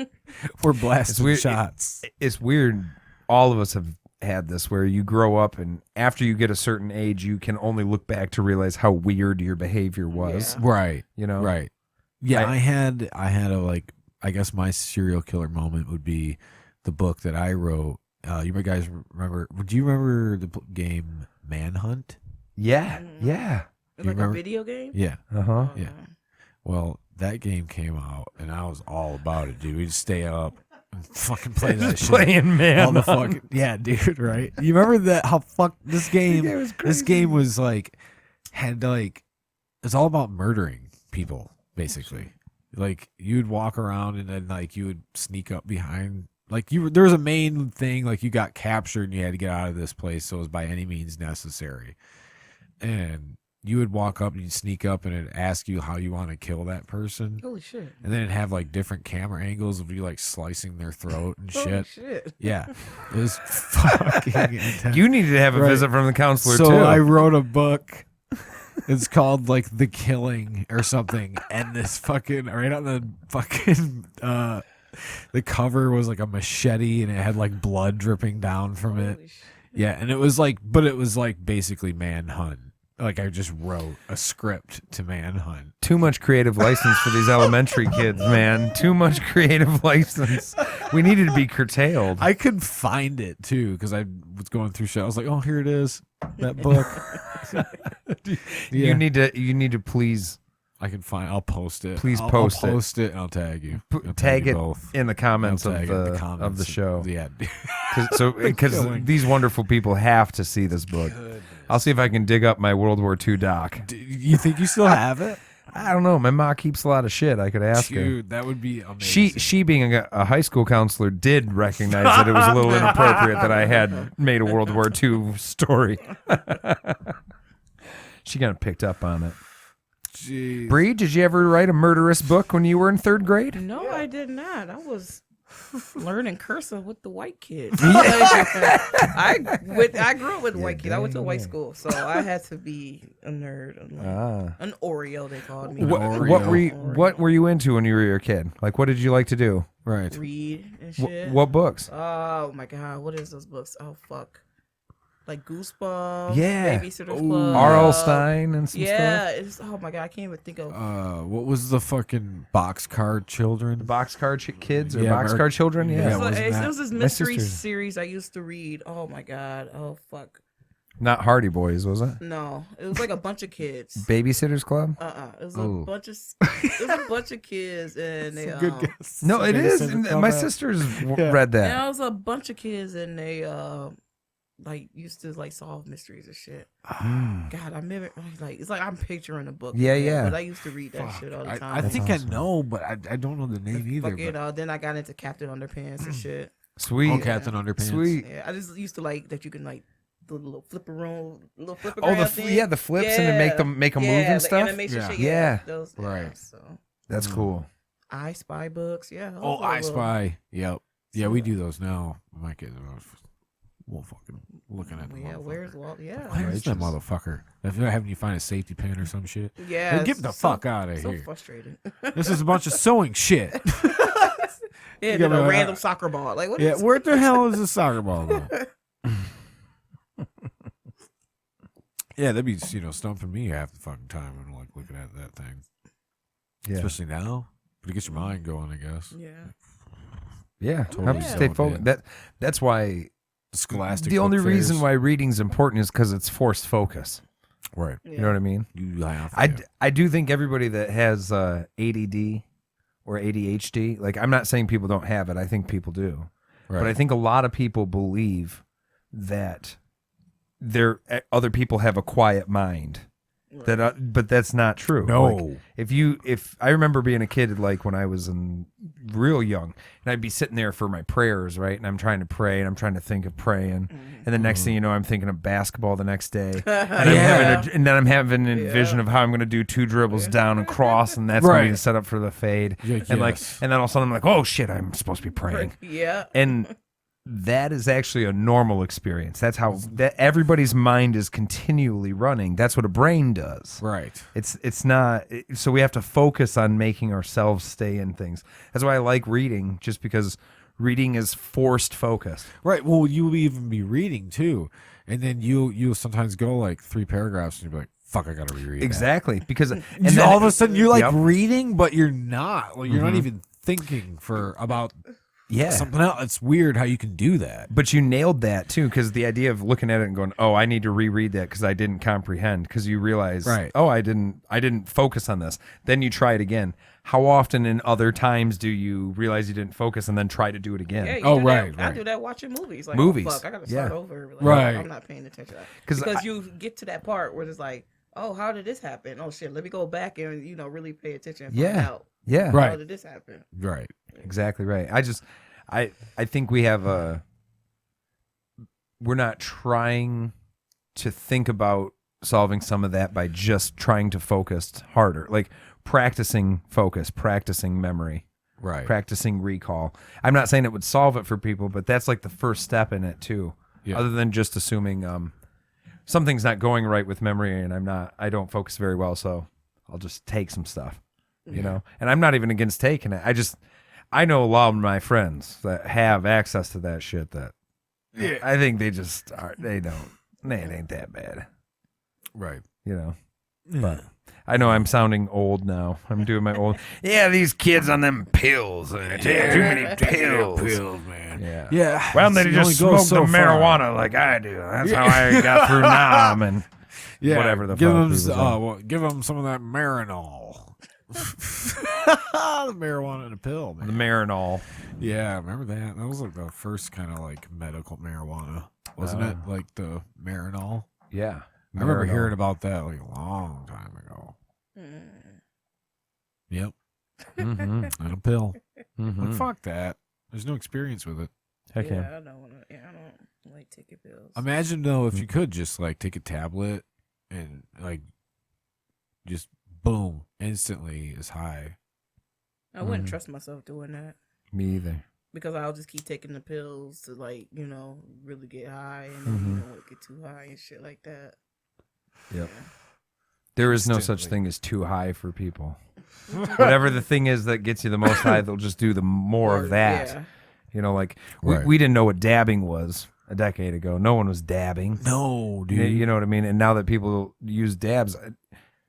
we're blasting weird. shots. It's weird. All of us have had this where you grow up and after you get a certain age, you can only look back to realize how weird your behavior was. Yeah. Right. You know? Right. Yeah, I had a like, I guess my serial killer moment would be the book that I wrote. You guys remember? Do you remember the game Manhunt? Yeah. Yeah. It's like remember? a video game? Yeah. Uh-huh. Yeah. Well, that game came out, and I was all about it, dude. We'd stay up and fucking play that shit. Playing man. All the fucking dude, right? You remember that? How this game? Yeah, it was This game was like it's all about murdering people, basically. Like you'd walk around and then like you would sneak up behind. Like there was a main thing, like you got captured and you had to get out of this place, so it was by any means necessary. And you would walk up and you'd sneak up and it'd ask you how you want to kill that person. Holy shit. And then it'd have like different camera angles of you like slicing their throat and shit. Holy shit. Yeah. It was fucking intense. You needed to have a Right. visit from the counselor So too. I wrote a book. It's called like The Killing or something. And this fucking right on the fucking the cover was like a machete and it had like blood dripping down from it. Holy shit. Yeah, and it was like basically Manhunt. Like I just wrote a script to Manhunt. Too much creative license for these elementary kids, man. Too much creative license. We needed to be curtailed. I could find it too because I was going through shit. I was like, oh, here it is, that book. You need to please I can find. I'll post it. Please I'll post it. Post it. And I'll tag you. I'll tag you it both. in the comments I'll of tag it in the comments of the show. Yeah. Because Killing. these wonderful people have to see this book. I'll see if I can dig up my World War II doc. You think you still have it? I don't know. My mom keeps a lot of shit. I could ask her. Dude, that would be amazing. She being a high school counselor did recognize that it was a little inappropriate that I had made a World War II story. She kind of picked up on it. Jeez. Bree, did you ever write a murderous book when you were in third grade? No, I did not. I was learning cursive with the white kids. I grew up with white kids. I went to a white school, so I had to be a nerd. An Oreo, they called me. What were you into when you were a kid? Like, what did you like to do? Right. Read and shit. What books? Oh my god, what is those books? Oh fuck. Like Goosebumps, Yeah. Babysitter's Club, R.L. Stein and some yeah, stuff? it's oh my god, I can't even think of. What was the fucking boxcar children? The Boxcar Kids or Yeah, Boxcar Children? yeah, Yeah. So wasn't it that- was this My mystery sisters. series I used to read. Oh my god, oh fuck. Not Hardy Boys, was it? No, it was like a bunch of kids. Babysitters Club? It was a bunch of kids, and they Good guess. No, it is. My sister. sisters read that. Yeah, it was a bunch of kids, and they like used to like solve mysteries and shit. God, I remember like it's like I'm picturing a book. Yeah. But I used to read that shit all the time. I think awesome. I know, but I don't know the name either. Like, you know, then I got into Captain Underpants and shit. Sweet. Oh, Captain Underpants. Sweet. Yeah, I just used to like that you can like the little flipper the thing. flips and to make them move and stuff. Animation shit, those, right. So that's cool. I Spy books, Oh, I Spy. Yep. Yeah, we do those now. My kids are fucking looking at the motherfucker. Where's Walt? Yeah. Where's that motherfucker? If you're having you find a safety pin or some shit. Yeah. Get the fuck out of here. So frustrated. This is a bunch of sewing shit. Yeah, then a random soccer ball. Like, what is where the hell is the soccer ball though? Yeah, that'd be stumping me half the fucking time and like looking at that thing. Yeah. Especially now. But it gets your mind going, I guess. Yeah. Yeah, totally. Stay focused. That's why Scholastic. The only reason why reading's important is because it's forced focus. Right. Yeah. You know what I mean? I do think everybody that has ADD or ADHD, like I'm not saying people don't have it. I think people do. Right. But I think a lot of people believe that other people have a quiet mind. But that's not true. No. Like, if I remember being a kid, like when I was real young, and I'd be sitting there for my prayers, right? And I'm trying to pray, and I'm trying to think of praying, and the next thing you know, I'm thinking of basketball the next day, and then I'm having a vision of how I'm going to do 2 dribbles down and cross, and that's going to be set up for the fade, and then all of a sudden I'm like, oh shit, I'm supposed to be praying, and that is actually a normal experience. That's how everybody's mind is continually running. That's what a brain does. Right. It's not. So we have to focus on making ourselves stay in things. That's why I like reading, just because reading is forced focus. Right. Well, you even be reading too, and then you'll sometimes go like 3 paragraphs and you'll be like, fuck, I gotta reread exactly that. Because and then all of a sudden you're like reading, but you're not. Like, you're not even thinking about something else. It's weird how you can do that. But you nailed that too, because the idea of looking at it and going, oh, I need to reread that because I didn't comprehend, because you realize, oh, I didn't focus on this. Then you try it again. How often in other times do you realize you didn't focus and then try to do it again? Yeah, right. I do that watching movies. Like, movies. Oh, fuck, I gotta start over. Like, right. I'm not paying attention. Because you get to that part where it's like, oh, how did this happen? Oh shit, let me go back and really pay attention and find out. Yeah. Right. How did this happen? Right. Exactly right. I think we have we're not trying to think about solving some of that by just trying to focus harder, like practicing focus, practicing memory, right, practicing recall. I'm not saying it would solve it for people, but that's like the first step in it too. Yeah. Other than just assuming something's not going right with memory and I don't focus very well, so I'll just take some stuff, and I'm not even against taking it. I know a lot of my friends that have access to that shit that I think they just it ain't that bad. Right. But I know I'm sounding old now. I'm doing my old. Yeah, these kids on them pills. Too many pills. Man. Yeah. Well, they just smoke the marijuana like I do. That's how I got through Nam and whatever the fuck. Give them some of that Marinol. The marijuana in a pill, man. The Marinol. Yeah, remember that? That was like the first kind of like medical marijuana, wasn't it? Like the Marinol. Yeah. I remember hearing about that like a long time ago. Yep. And a pill. Like, fuck that. There's no experience with it. Heck yeah. I don't like taking pills. Imagine though if you could just like take a tablet and like just boom, instantly is high. I wouldn't trust myself doing that. Me either. Because I'll just keep taking the pills to like, really get high and then, get too high and shit like that. Yep. Yeah. There is no such thing as too high for people. Whatever the thing is that gets you the most high, they'll just do the more of that. Yeah. Like we didn't know what dabbing was a decade ago. No one was dabbing. No, dude. You know what I mean? And now that people use dabs,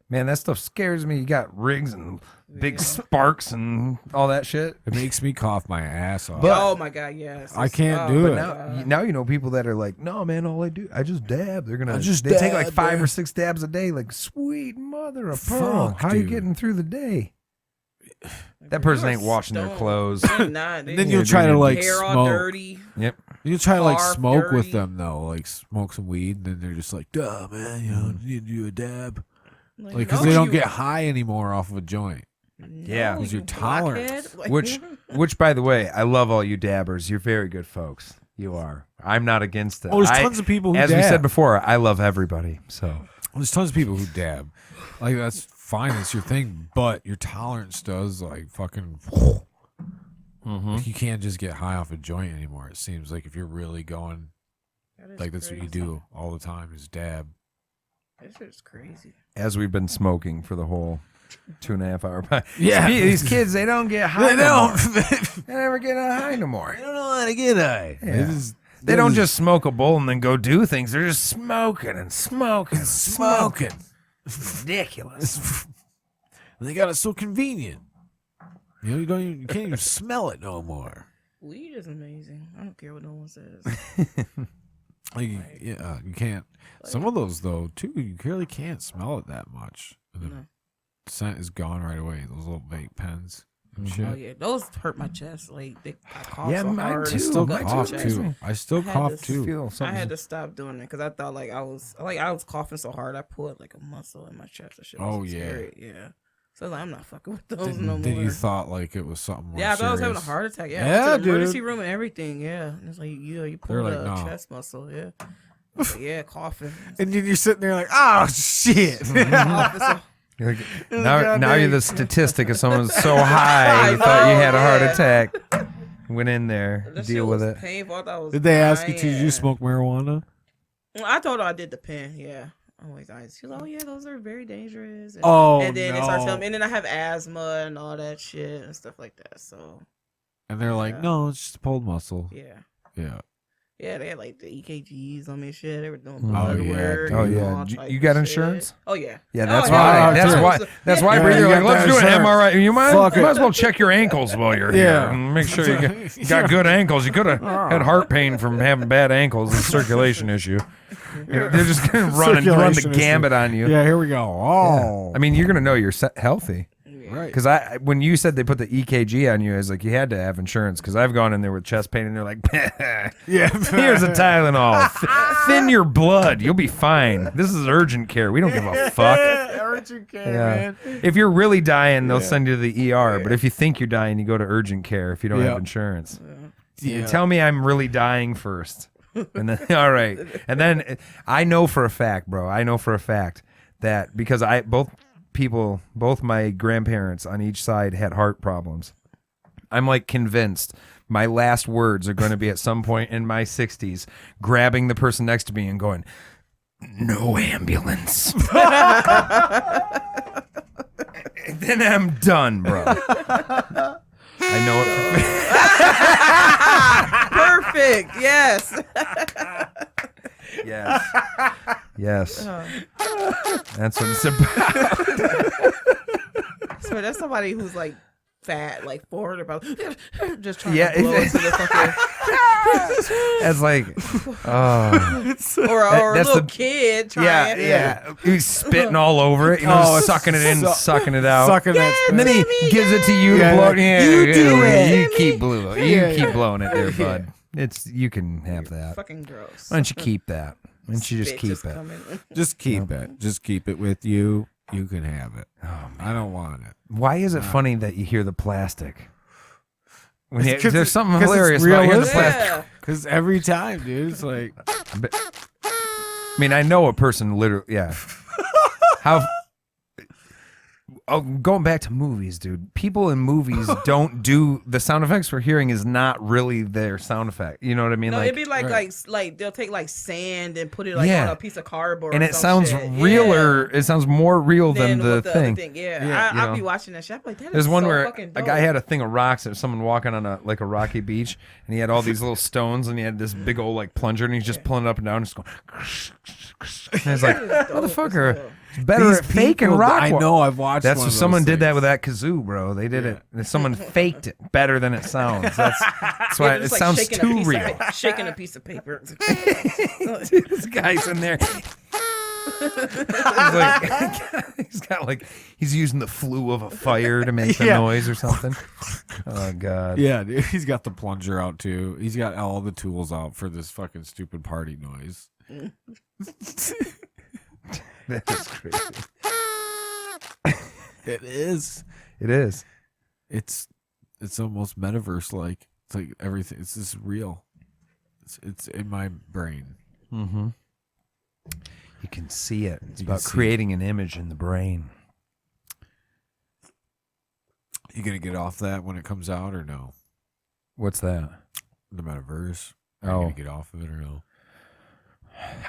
Man, that stuff scares me. You got rigs and big sparks and all that shit. It makes me cough my ass off. But, oh my God, yes. I can't do it. Now you know people that are like, no, man, all I just dab. They take like 5 or 6 dabs a day. Like, sweet mother of pearl. How are you getting through the day? That person ain't washing their clothes. Not. Then you'll try to like hair smoke. all dirty. Yep. You'll try to like smoke dirty. with them though, like smoke some weed, and then they're just like, duh, man, you know, you need to do a dab. Like, because they don't get high anymore off of a joint. Yeah, because your tolerance. Which, by the way, I love all you dabbers. You're very good folks. You are. I'm not against it. Oh, there's tons of people who as dab. we said before, I love everybody. So there's tons of people who dab. Like, that's fine. It's your thing. But your tolerance does, like, fucking... Like, you can't just get high off a joint anymore. It seems like if you're really going... Like, that's what you do all the time is dab. This shit's crazy. As we've been smoking for the whole 2.5 hour. Yeah. These kids, they don't get high. They don't. They never get high no more. They don't know how to get high. Yeah. They don't just smoke a bowl and then go do things. They're just smoking and smoking and smoking. It's ridiculous. They got it so convenient. You know, you can't even smell it no more. Weed is amazing. I don't care what no one says. Like, yeah, you can't. Some of those though, too, you really can't smell it that much. The scent is gone right away. Those little vape pens and shit. Oh yeah, those hurt my chest. Like I cough Yeah, so mine hard. too. I still Mine cough too. too. I still cough too. I had to stop doing it because I thought I was coughing so hard I pulled like a muscle in my chest. That shit was scary. Yeah. So I'm not fucking with those no more. Then you thought like it was something more I thought I was having a serious. heart attack. Yeah, Yeah, I went to the dude. emergency room and everything. Yeah, and it's like you pulled like, a no. chest muscle. Yeah, like, yeah, coughing. And then you're sitting there like, oh shit. Now you're the statistic of someone so high you thought you had a heart attack. Went in there, That deal shit with was it. Painful. I thought it was Did they ask you dying. did you smoke marijuana? I told her I did the pen. Yeah. Oh my God. She was like, oh yeah, those are very dangerous. And, and then they started telling me, and then I have asthma and all that shit and stuff like that. So. And they're like, no, it's just a pulled muscle. Yeah. Yeah. Yeah, they had like the EKGs on me and shit. They were doing Oh, blood yeah. work. Oh and yeah. all type You got of insurance? shit. Oh yeah. Yeah, that's Oh, why. yeah. That's why. Yeah, You're you like, got let's that do an insurance. MRI. You might Fuck it. as well check your ankles while you're here. And make sure you got good ankles. You could have had heart pain from having bad ankles and circulation issue. They're just gonna run the gambit on you. Yeah, here we go. Oh. I mean, you're gonna know you're healthy. Right. Because when you said they put the EKG on you, I was like, you had to have insurance. Because I've gone in there with chest pain, and they're like, Yeah. here's a Tylenol. Thin your blood. You'll be fine. This is urgent care. We don't give a fuck. Urgent care, man. If you're really dying, they'll send you to the ER. But if you think you're dying, you go to urgent care if you don't have insurance. Yeah. Tell me I'm really dying first. And then, all right. And then I know for a fact, bro, that because both my grandparents on each side had heart problems. I'm like convinced my last words are going to be at some point in my 60s, grabbing the person next to me and going, no ambulance. Then I'm done, bro. I know it. Perfect. Yes. Yes. That's what it's about. So that's somebody who's like fat, like 400 pounds, just trying Yeah, to blow into the fucking. It's like, oh. or a That's little the- kid trying. Yeah. He's spitting all over it, sucking it in, sucking it out. Sucking that. And then he gives it to you to blow it. Yeah, you do it. You keep blowing. You keep blowing it there, bud. You can have that. Fucking gross. Why don't you keep that? Why don't you just Spit keep it? coming. Just keep it. Just keep it with you. You can have it. Oh, I don't want it. Why is it funny that you hear the plastic? It's 'cause There's something 'cause it's hilarious about hearing the realistic. plastic. Yeah. Because every time, dude, it's like, I mean, I know a person literally, yeah. How? Oh, going back to movies, dude. People in movies don't do the sound effects we're hearing is not really their sound effect. You know what I mean? No, like, it'd be like they'll take like sand and put it like on a piece of cardboard, and or it some sounds shit. realer. It sounds more real than the what thing. other thing. Yeah, you I'll know. be watching that shit. I'm like, that There's is one so where fucking a dope. guy had a thing of rocks and someone walking on a rocky beach, and he had all these little stones, and he had this big old like plunger, and he's just pulling it up and down, and just going. And it's like, motherfucker, better at faking rock. I know. I've watched. That's what someone did that with that kazoo, bro. They did it. Someone faked it better than it sounds. That's why it sounds too real. Shaking a piece of paper. This guy's in there. He's using the flue of a fire to make the noise or something. Oh god. Yeah, dude, he's got the plunger out too. He's got all the tools out for this fucking stupid party noise. That is crazy. It is. It is. It's almost metaverse like. It's like everything. It's just real. It's in my brain. Mm-hmm. You can see it. It's about creating an image in the brain. You gonna get off that when it comes out or no? What's that? The metaverse. Are you gonna get off of it or no?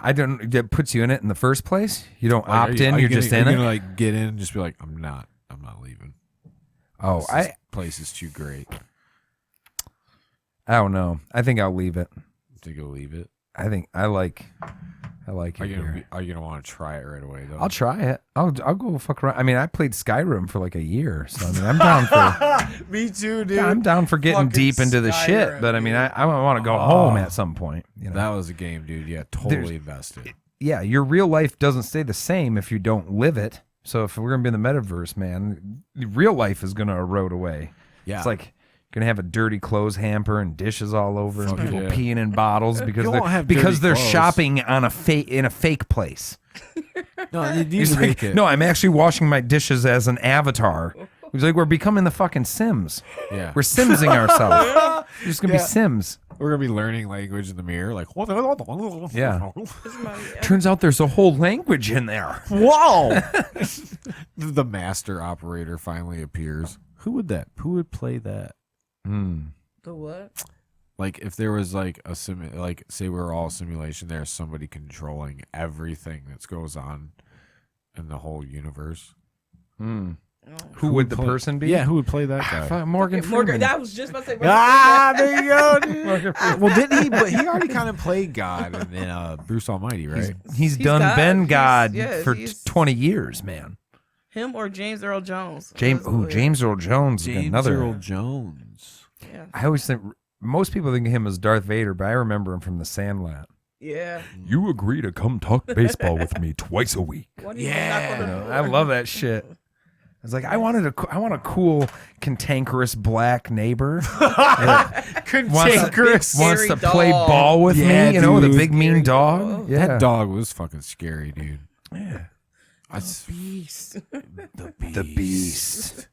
I don't. That puts you in it in the first place. You don't opt in. You're just in it. You're gonna like get in and just be like, I'm not leaving. This place is too great. I don't know. I think I'll leave it. Think you'll leave it? I think I like it here. Are you gonna want to try it right away though? I'll try it. I'll go fuck around. I mean, I played Skyrim for like a year, so I mean, I'm down for. Me too, dude. I'm down for getting deep into the shit, but I mean, I want to go home at some point. You know? That was a game, dude. Yeah, totally invested. Yeah, your real life doesn't stay the same if you don't live it. So if we're gonna be in the metaverse, man, real life is gonna erode away. Yeah, it's like. Gonna have a dirty clothes hamper and dishes all over, and people peeing in bottles because they're shopping on in a fake place. No, I'm actually washing my dishes as an avatar. He's like, we're becoming the fucking Sims. Yeah, we're Simsing ourselves. We're just gonna be Sims. We're gonna be learning language in the mirror, like yeah. Turns out there's a whole language in there. Whoa! The master operator finally appears. Who would play that? The what? Like if there was like like say we're all simulation, there's somebody controlling everything that goes on in the whole universe. Who would the person be? Yeah, who would play that guy? Morgan Freeman. That was just about to say. There you go, dude. Well, didn't he? But he already kind of played God in Bruce Almighty, right? He's done God. Ben God for 20 years, man. Him or James Earl Jones? James Earl Jones. James Earl Jones. Yeah. I always think most people think of him as Darth Vader, but I remember him from The Sandlot. Yeah. You agree to come talk baseball with me twice a week. Yeah. I love that shit. I was like, I want a cool, cantankerous black neighbor. Cantankerous. Wants to play ball with me, you know, the big mean dog. Yeah. That dog was fucking scary, dude. Yeah. The beast. The beast.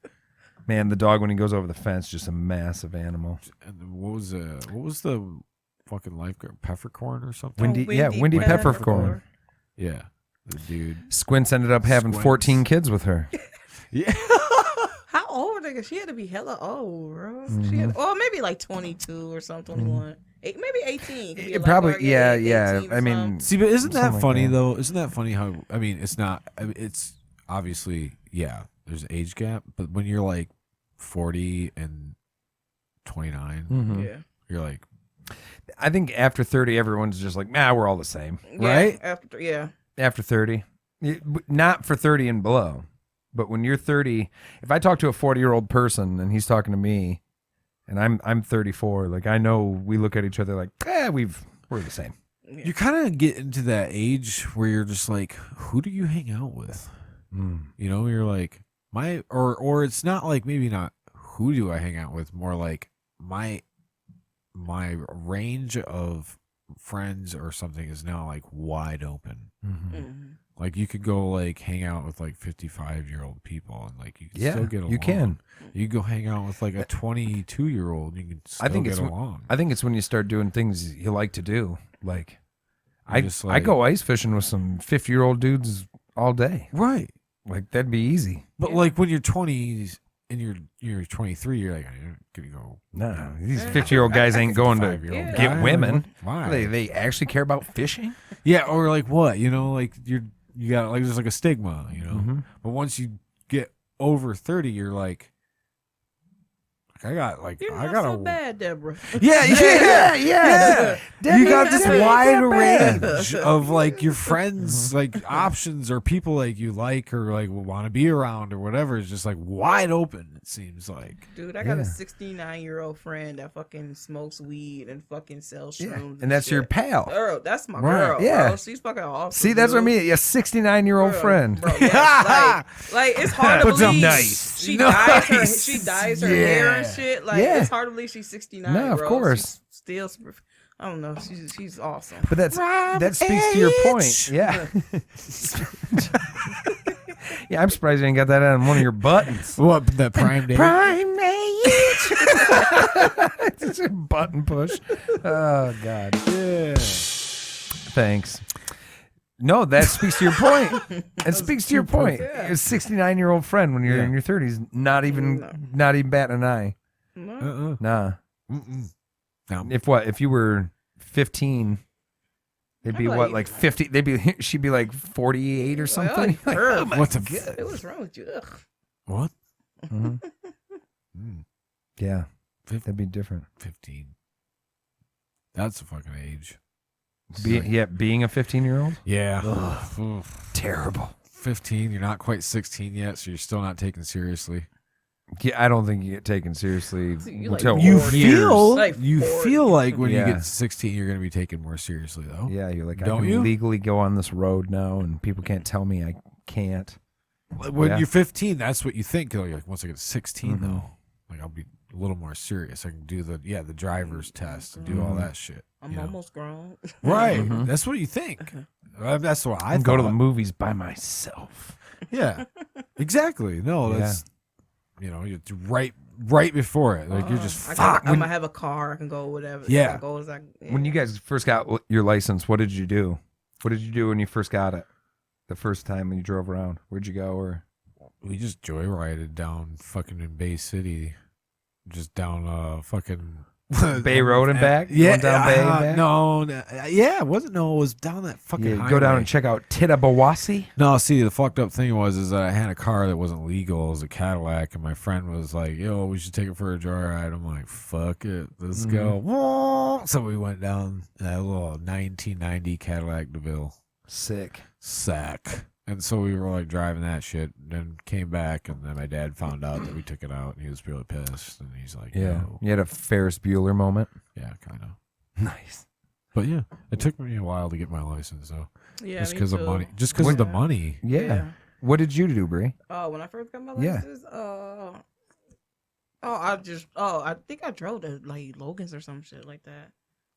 Man, the dog when he goes over the fence, just a massive animal. And what was the fucking lifeguard? Peppercorn or something? Windy Peppercorn. Yeah, the dude. Squints ended up having 14 kids with her. Yeah. How old? She had to be hella old, bro. She had, maybe like 22 or something, 21. Maybe 18. Probably, yeah. I mean, see, but isn't that funny though? Isn't that funny how? I mean, it's not. It's obviously, yeah. There's an age gap, but when you're like 40 and 29, yeah, you're like. I think after 30, everyone's just like, we're all the same, right? After 30, not for 30 and below, but when you're 30, if I talk to a 40-year-old person and he's talking to me, and I'm 34, like I know we look at each other like, we're the same. Yeah. You kind of get into that age where you're just like, who do you hang out with? You know, you're like or it's not like maybe not who do I hang out with, more like my range of friends or something is now like wide open. Like you could go like hang out with like 55-year-old people and like you can still get along. You can go hang out with like a 22-year-old. You can still get along. I think it's when you start doing things you like to do. Like I go ice fishing with some 50-year-old dudes all day. Right. Like that'd be easy. But like when you're 20s and you're 23, you're like, I'm gonna go. No, these 50-year-old guys ain't going to get women. Why? They actually care about fishing? Yeah, or like what? You know, like you got like there's like a stigma, you know. But once you get over 30, you're like, I fuck, I got like, You're I not got so bad, Deborah. Yeah. You got this wide bad. range of like your friends, like options or people like you like or like want to be around or whatever. It's just like wide open. It seems like. Dude, I got a 69-year-old friend that fucking smokes weed and fucking sells shrooms. And that's shit. your pal. Earl, that's my Right. girl. Yeah. Bro. She's fucking awesome. See, that's what I dude. mean. A 69-year-old friend. Bro, yes, like it's hard to But believe nice. she Nice. dyes her hair and shit. Like Yeah. it's hard to believe she's 69. No, of bro. course. She's still, I don't know. She's awesome. But that speaks to your point. Yeah. Yeah, I'm surprised you ain't got that on one of your buttons. What, the Prime Day? Prime age. It's a button push. Oh, God. Yeah. Thanks. No, that speaks to your point. It speaks to your point. Yeah. Your 69-year-old friend when you're in your 30s, not even batting an eye. No. Nah. No. If you were 15, it'd be what, like 50? She'd be like 48 or something. Like, oh What the? what's wrong with you? Ugh. What? Mhm. Yeah, Fif- that'd be different. 15. That's a fucking age. Being a 15-year-old, Yeah. terrible. 15. You're not quite 16 yet, so you're still not taken seriously. Yeah, I don't think you get taken seriously You like until You 40. years. feel Like you 40. feel like when you Yeah. get 16, you're going to be taken more seriously, though. Yeah, you're like, Don't I can you? legally go on this road now, and people can't tell me I can't. When Yeah. you're 15, that's what you think. You're like, once I get 16, Mm-hmm. though, like I'll be a little more serious. I can do the driver's test and do all that shit. I'm you know? almost grown. Right. Mhm. That's what you think. That's what I I go to the thought. movies by myself. Yeah. Exactly. No, Yeah. that's you're right before it. Like you're just I'm gonna have a car. I can go whatever. Yeah. When you guys first got your license, what did you do? What did you do when you first got it? The first time when you drove around, where'd you go? Or we just joyrided down fucking in Bay City, just down fucking Bay Road and back? Yeah, Going down Bay and back? it wasn't. No, it was down that fucking. you highway. go down and check out Tittabawassee? No, see, the fucked up thing was that I had a car that wasn't legal. It was a Cadillac, and my friend was like, "Yo, we should take it for a joyride." I'm like, "Fuck it, let's go." So we went down that little 1990 Cadillac DeVille. Sick. Sack. And so we were like driving that shit, then came back, and then my dad found out that we took it out, and he was really pissed. And he's like, Yeah. "No." You had a Ferris Bueller moment? Yeah, kind of. Nice. But yeah, it took me a while to get my license, though, Yeah, just me because of too. money. Just because of the money. Yeah. What did you do, Brie? When I first got my Yeah. license, I think I drove to like Logan's or some shit like that.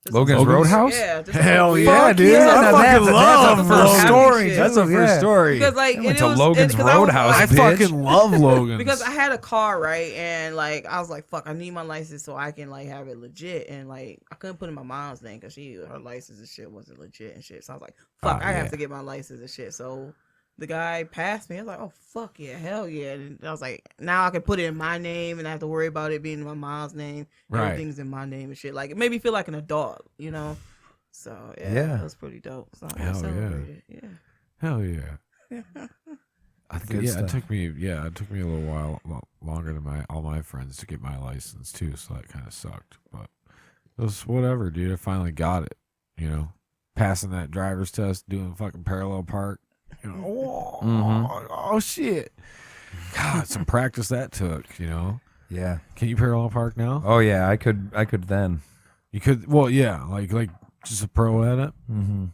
Just Logan's Logan's? Roadhouse? Yeah. just Hell like- yeah, Fuck dude! yeah, I now fucking love that's a Logan's. first story. That's a too, first yeah. story. Because like I went it to was, Logan's because I was, Roadhouse, I bitch. fucking love Logan's because I had a car, right? And like I was like, fuck, I need my license so I can like have it legit. And like I couldn't put in my mom's name because her license and shit wasn't legit and shit. So I was like, fuck, I have to get my license and shit. So the guy passed me. I was like, oh fuck yeah, hell yeah. And I was like, now I can put it in my name and I have to worry about it being in my mom's name. Right. Everything's in my name and shit. Like it made me feel like an adult, you know? So yeah, it was pretty dope. So I Hell yeah. celebrated. Yeah. Hell yeah. Good It stuff. took me a little while longer than all my friends to get my license too, so that kind of sucked. But it was whatever, dude. I finally got it. You know, passing that driver's test, doing fucking parallel park. You know, oh shit! God, some practice that took. You know, Yeah. can you parallel park now? Oh yeah, I could then. You could. Well, yeah, like just a pro at it. Mm-hmm.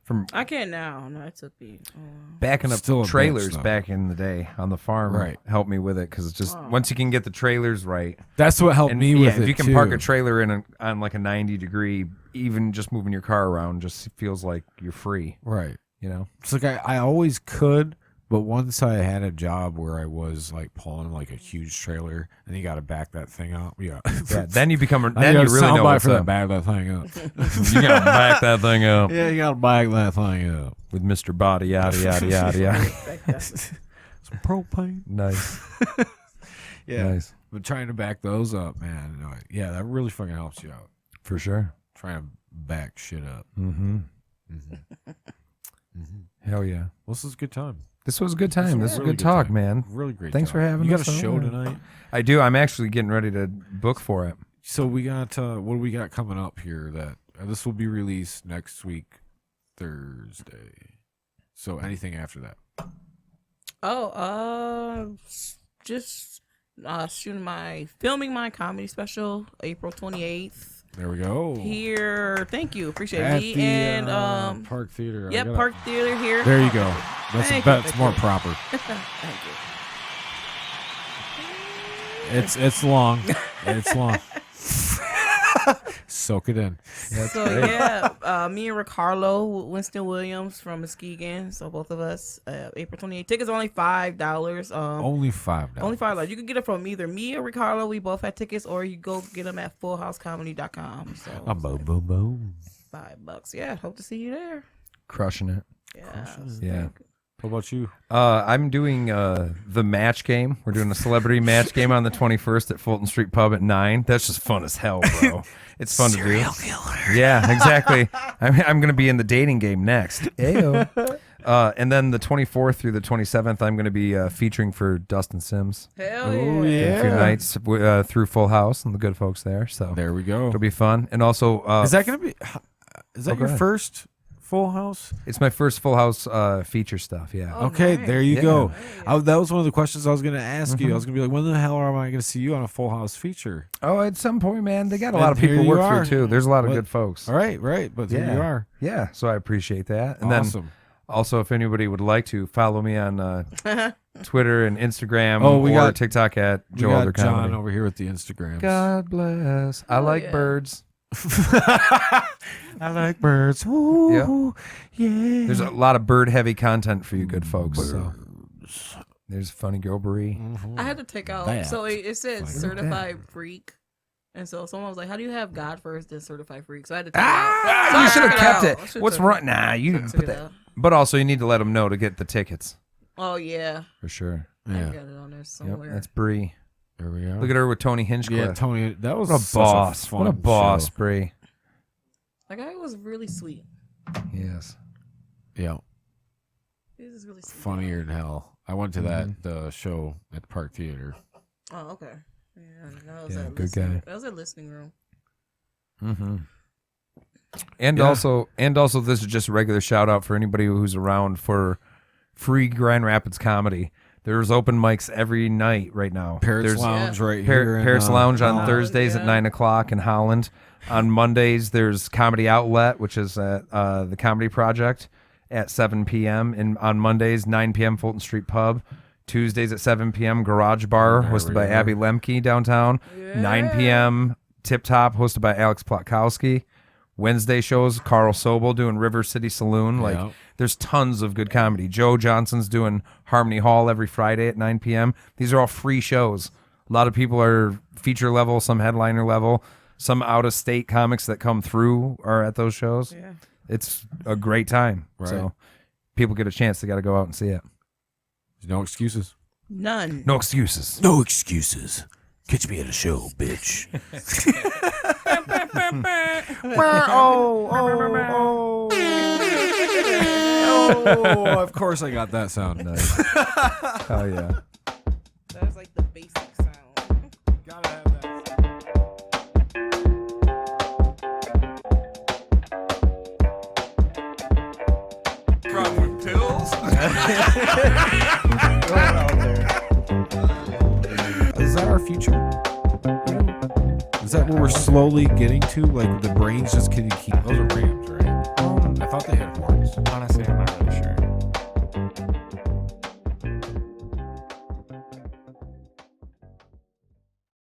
From I can't now. No, it took me. backing up Still a bitch, trailers though. back in the day on the farm Right. helped me with it because it's just once you can get the trailers right. That's what helped And me yeah, with it. if you can too. park a trailer on like a 90-degree, even just moving your car around just feels like you're free. right. You know. It's like I always could, but once I had a job where I was like pulling like a huge trailer, and you got to back that thing up. Yeah. Yeah. Then you become. I Then got you a really know soundbite what's for that. up. Back that thing up. You gotta back that thing up Yeah, you got to back that thing up. with Mr. Body. Yada yada yada yada. Some propane. Nice. Yeah. Nice. But trying to back those up, man. Yeah, that really fucking helps you out. For sure. Trying to back shit up. Mm-hmm. Mm-hmm. Hell yeah. Well, this is a good time. This was a good time. This was a really good talk, time. man. Really great. Thanks for having us. You us. got a show on. tonight? I do. I'm actually getting ready to book for it. So we got what do we got coming up here? That this will be released next week, Thursday. So anything after that? Just filming my comedy special, April 28th. There we go. Here, thank you, appreciate At it. the, And Park Theater. Yep, Park Theater here. There you go. That's more proper. Thank you. It's long. It's long. Soak it in. Me and Ricardo Winston Williams from Muskegon. So both of us, April 28th. Tickets are only $5. Only $5. Only $5. You can get it from either me or Ricardo. We both had tickets, or you go get them at fullhousecomedy.com. So boom, boom, boom. $5. Yeah, hope to see you there. Crushing it. Yeah. What about you? I'm doing the match game. We're doing a celebrity match game on the 21st at Fulton Street Pub at 9. That's just fun as hell, bro. It's fun to do. Yeah, exactly. I'm going to be in the dating game next. Ayo. And then the 24th through the 27th, I'm going to be featuring for Dustin Sims. Hell yeah. A few nights through Full House and the good folks there. So there we go. It'll be fun. And also, is that going to be? Is that your first Full House? It's my first Full House feature stuff. Yeah. Oh, okay, nice. there you go. Nice. That was one of the questions I was going to ask you. I was going to be like, when the hell am I going to see you on a Full House feature? Oh, at some point, man. They got a And lot of here people you work are. through too. There's a lot of good folks. All right. But here you are. Yeah. So I appreciate that. And Awesome. then also, if anybody would like to follow me on Twitter and Instagram we or got- TikTok at We Joe got Elder John Comedy. over here with the Instagrams. God bless. I like birds. I like birds. Ooh, yeah. There's a lot of bird heavy content for you good folks. So there's Funny Girl Brie. I had to take out. That. So it said Funny. certified freak. And so someone was like, how do you have God first then certified freak? So I had to take it out. So You I should have took kept out. I it. should've What's took wrong? it. Nah, you didn't Took put it that. out. But also, you need to let them know to get the tickets Oh, yeah. for sure. I Yeah. got it on there Yep, somewhere. that's Brie. There we go. Look at her with Tony Hinchcliffe. Yeah, Tony. That was What a such boss. fun What a boss, show. Brie. That guy was really sweet. Yes. Yeah, He was really sweet. funnier than hell. I went to that show at the Park Theater. Oh, okay. Yeah, that was Yeah, that good listening, guy. That was a listening room. Mm-hmm. And Yeah. also, this is just a regular shout out for anybody who's around for free Grand Rapids comedy. There's open mics every night right now. Parrots There's Lounge right here. Paris in, Lounge on Holland, Thursdays at 9:00 in Holland. On Mondays, there's Comedy Outlet, which is at the Comedy Project at 7 p.m. And on Mondays, 9 p.m. Fulton Street Pub. Tuesdays at 7 p.m. Garage Bar, There hosted we by go. Abby Lemke downtown. Yeah. 9 p.m. Tip Top, hosted by Alex Plotkowski. Wednesday shows, Carl Sobel doing River City Saloon. Like, Yeah. there's tons of good comedy. Joe Johnson's doing Harmony Hall every Friday at 9 p.m. These are all free shows. A lot of people are feature level, some headliner level, some out-of-state comics that come through are at those shows. Yeah. It's a great time. Right. So people get a chance, they got to go out and see it. No excuses. None. No excuses. No excuses. Catch me at a show, bitch. Oh, of course I got that sound. Nice. Oh, yeah. That was like the basic sound. Gotta have that. Dropping pills. Is that our future? Is that where we're slowly getting to? Like the brains just can keep. Those are rams, right? I thought they had horns. Honestly, I'm not really sure.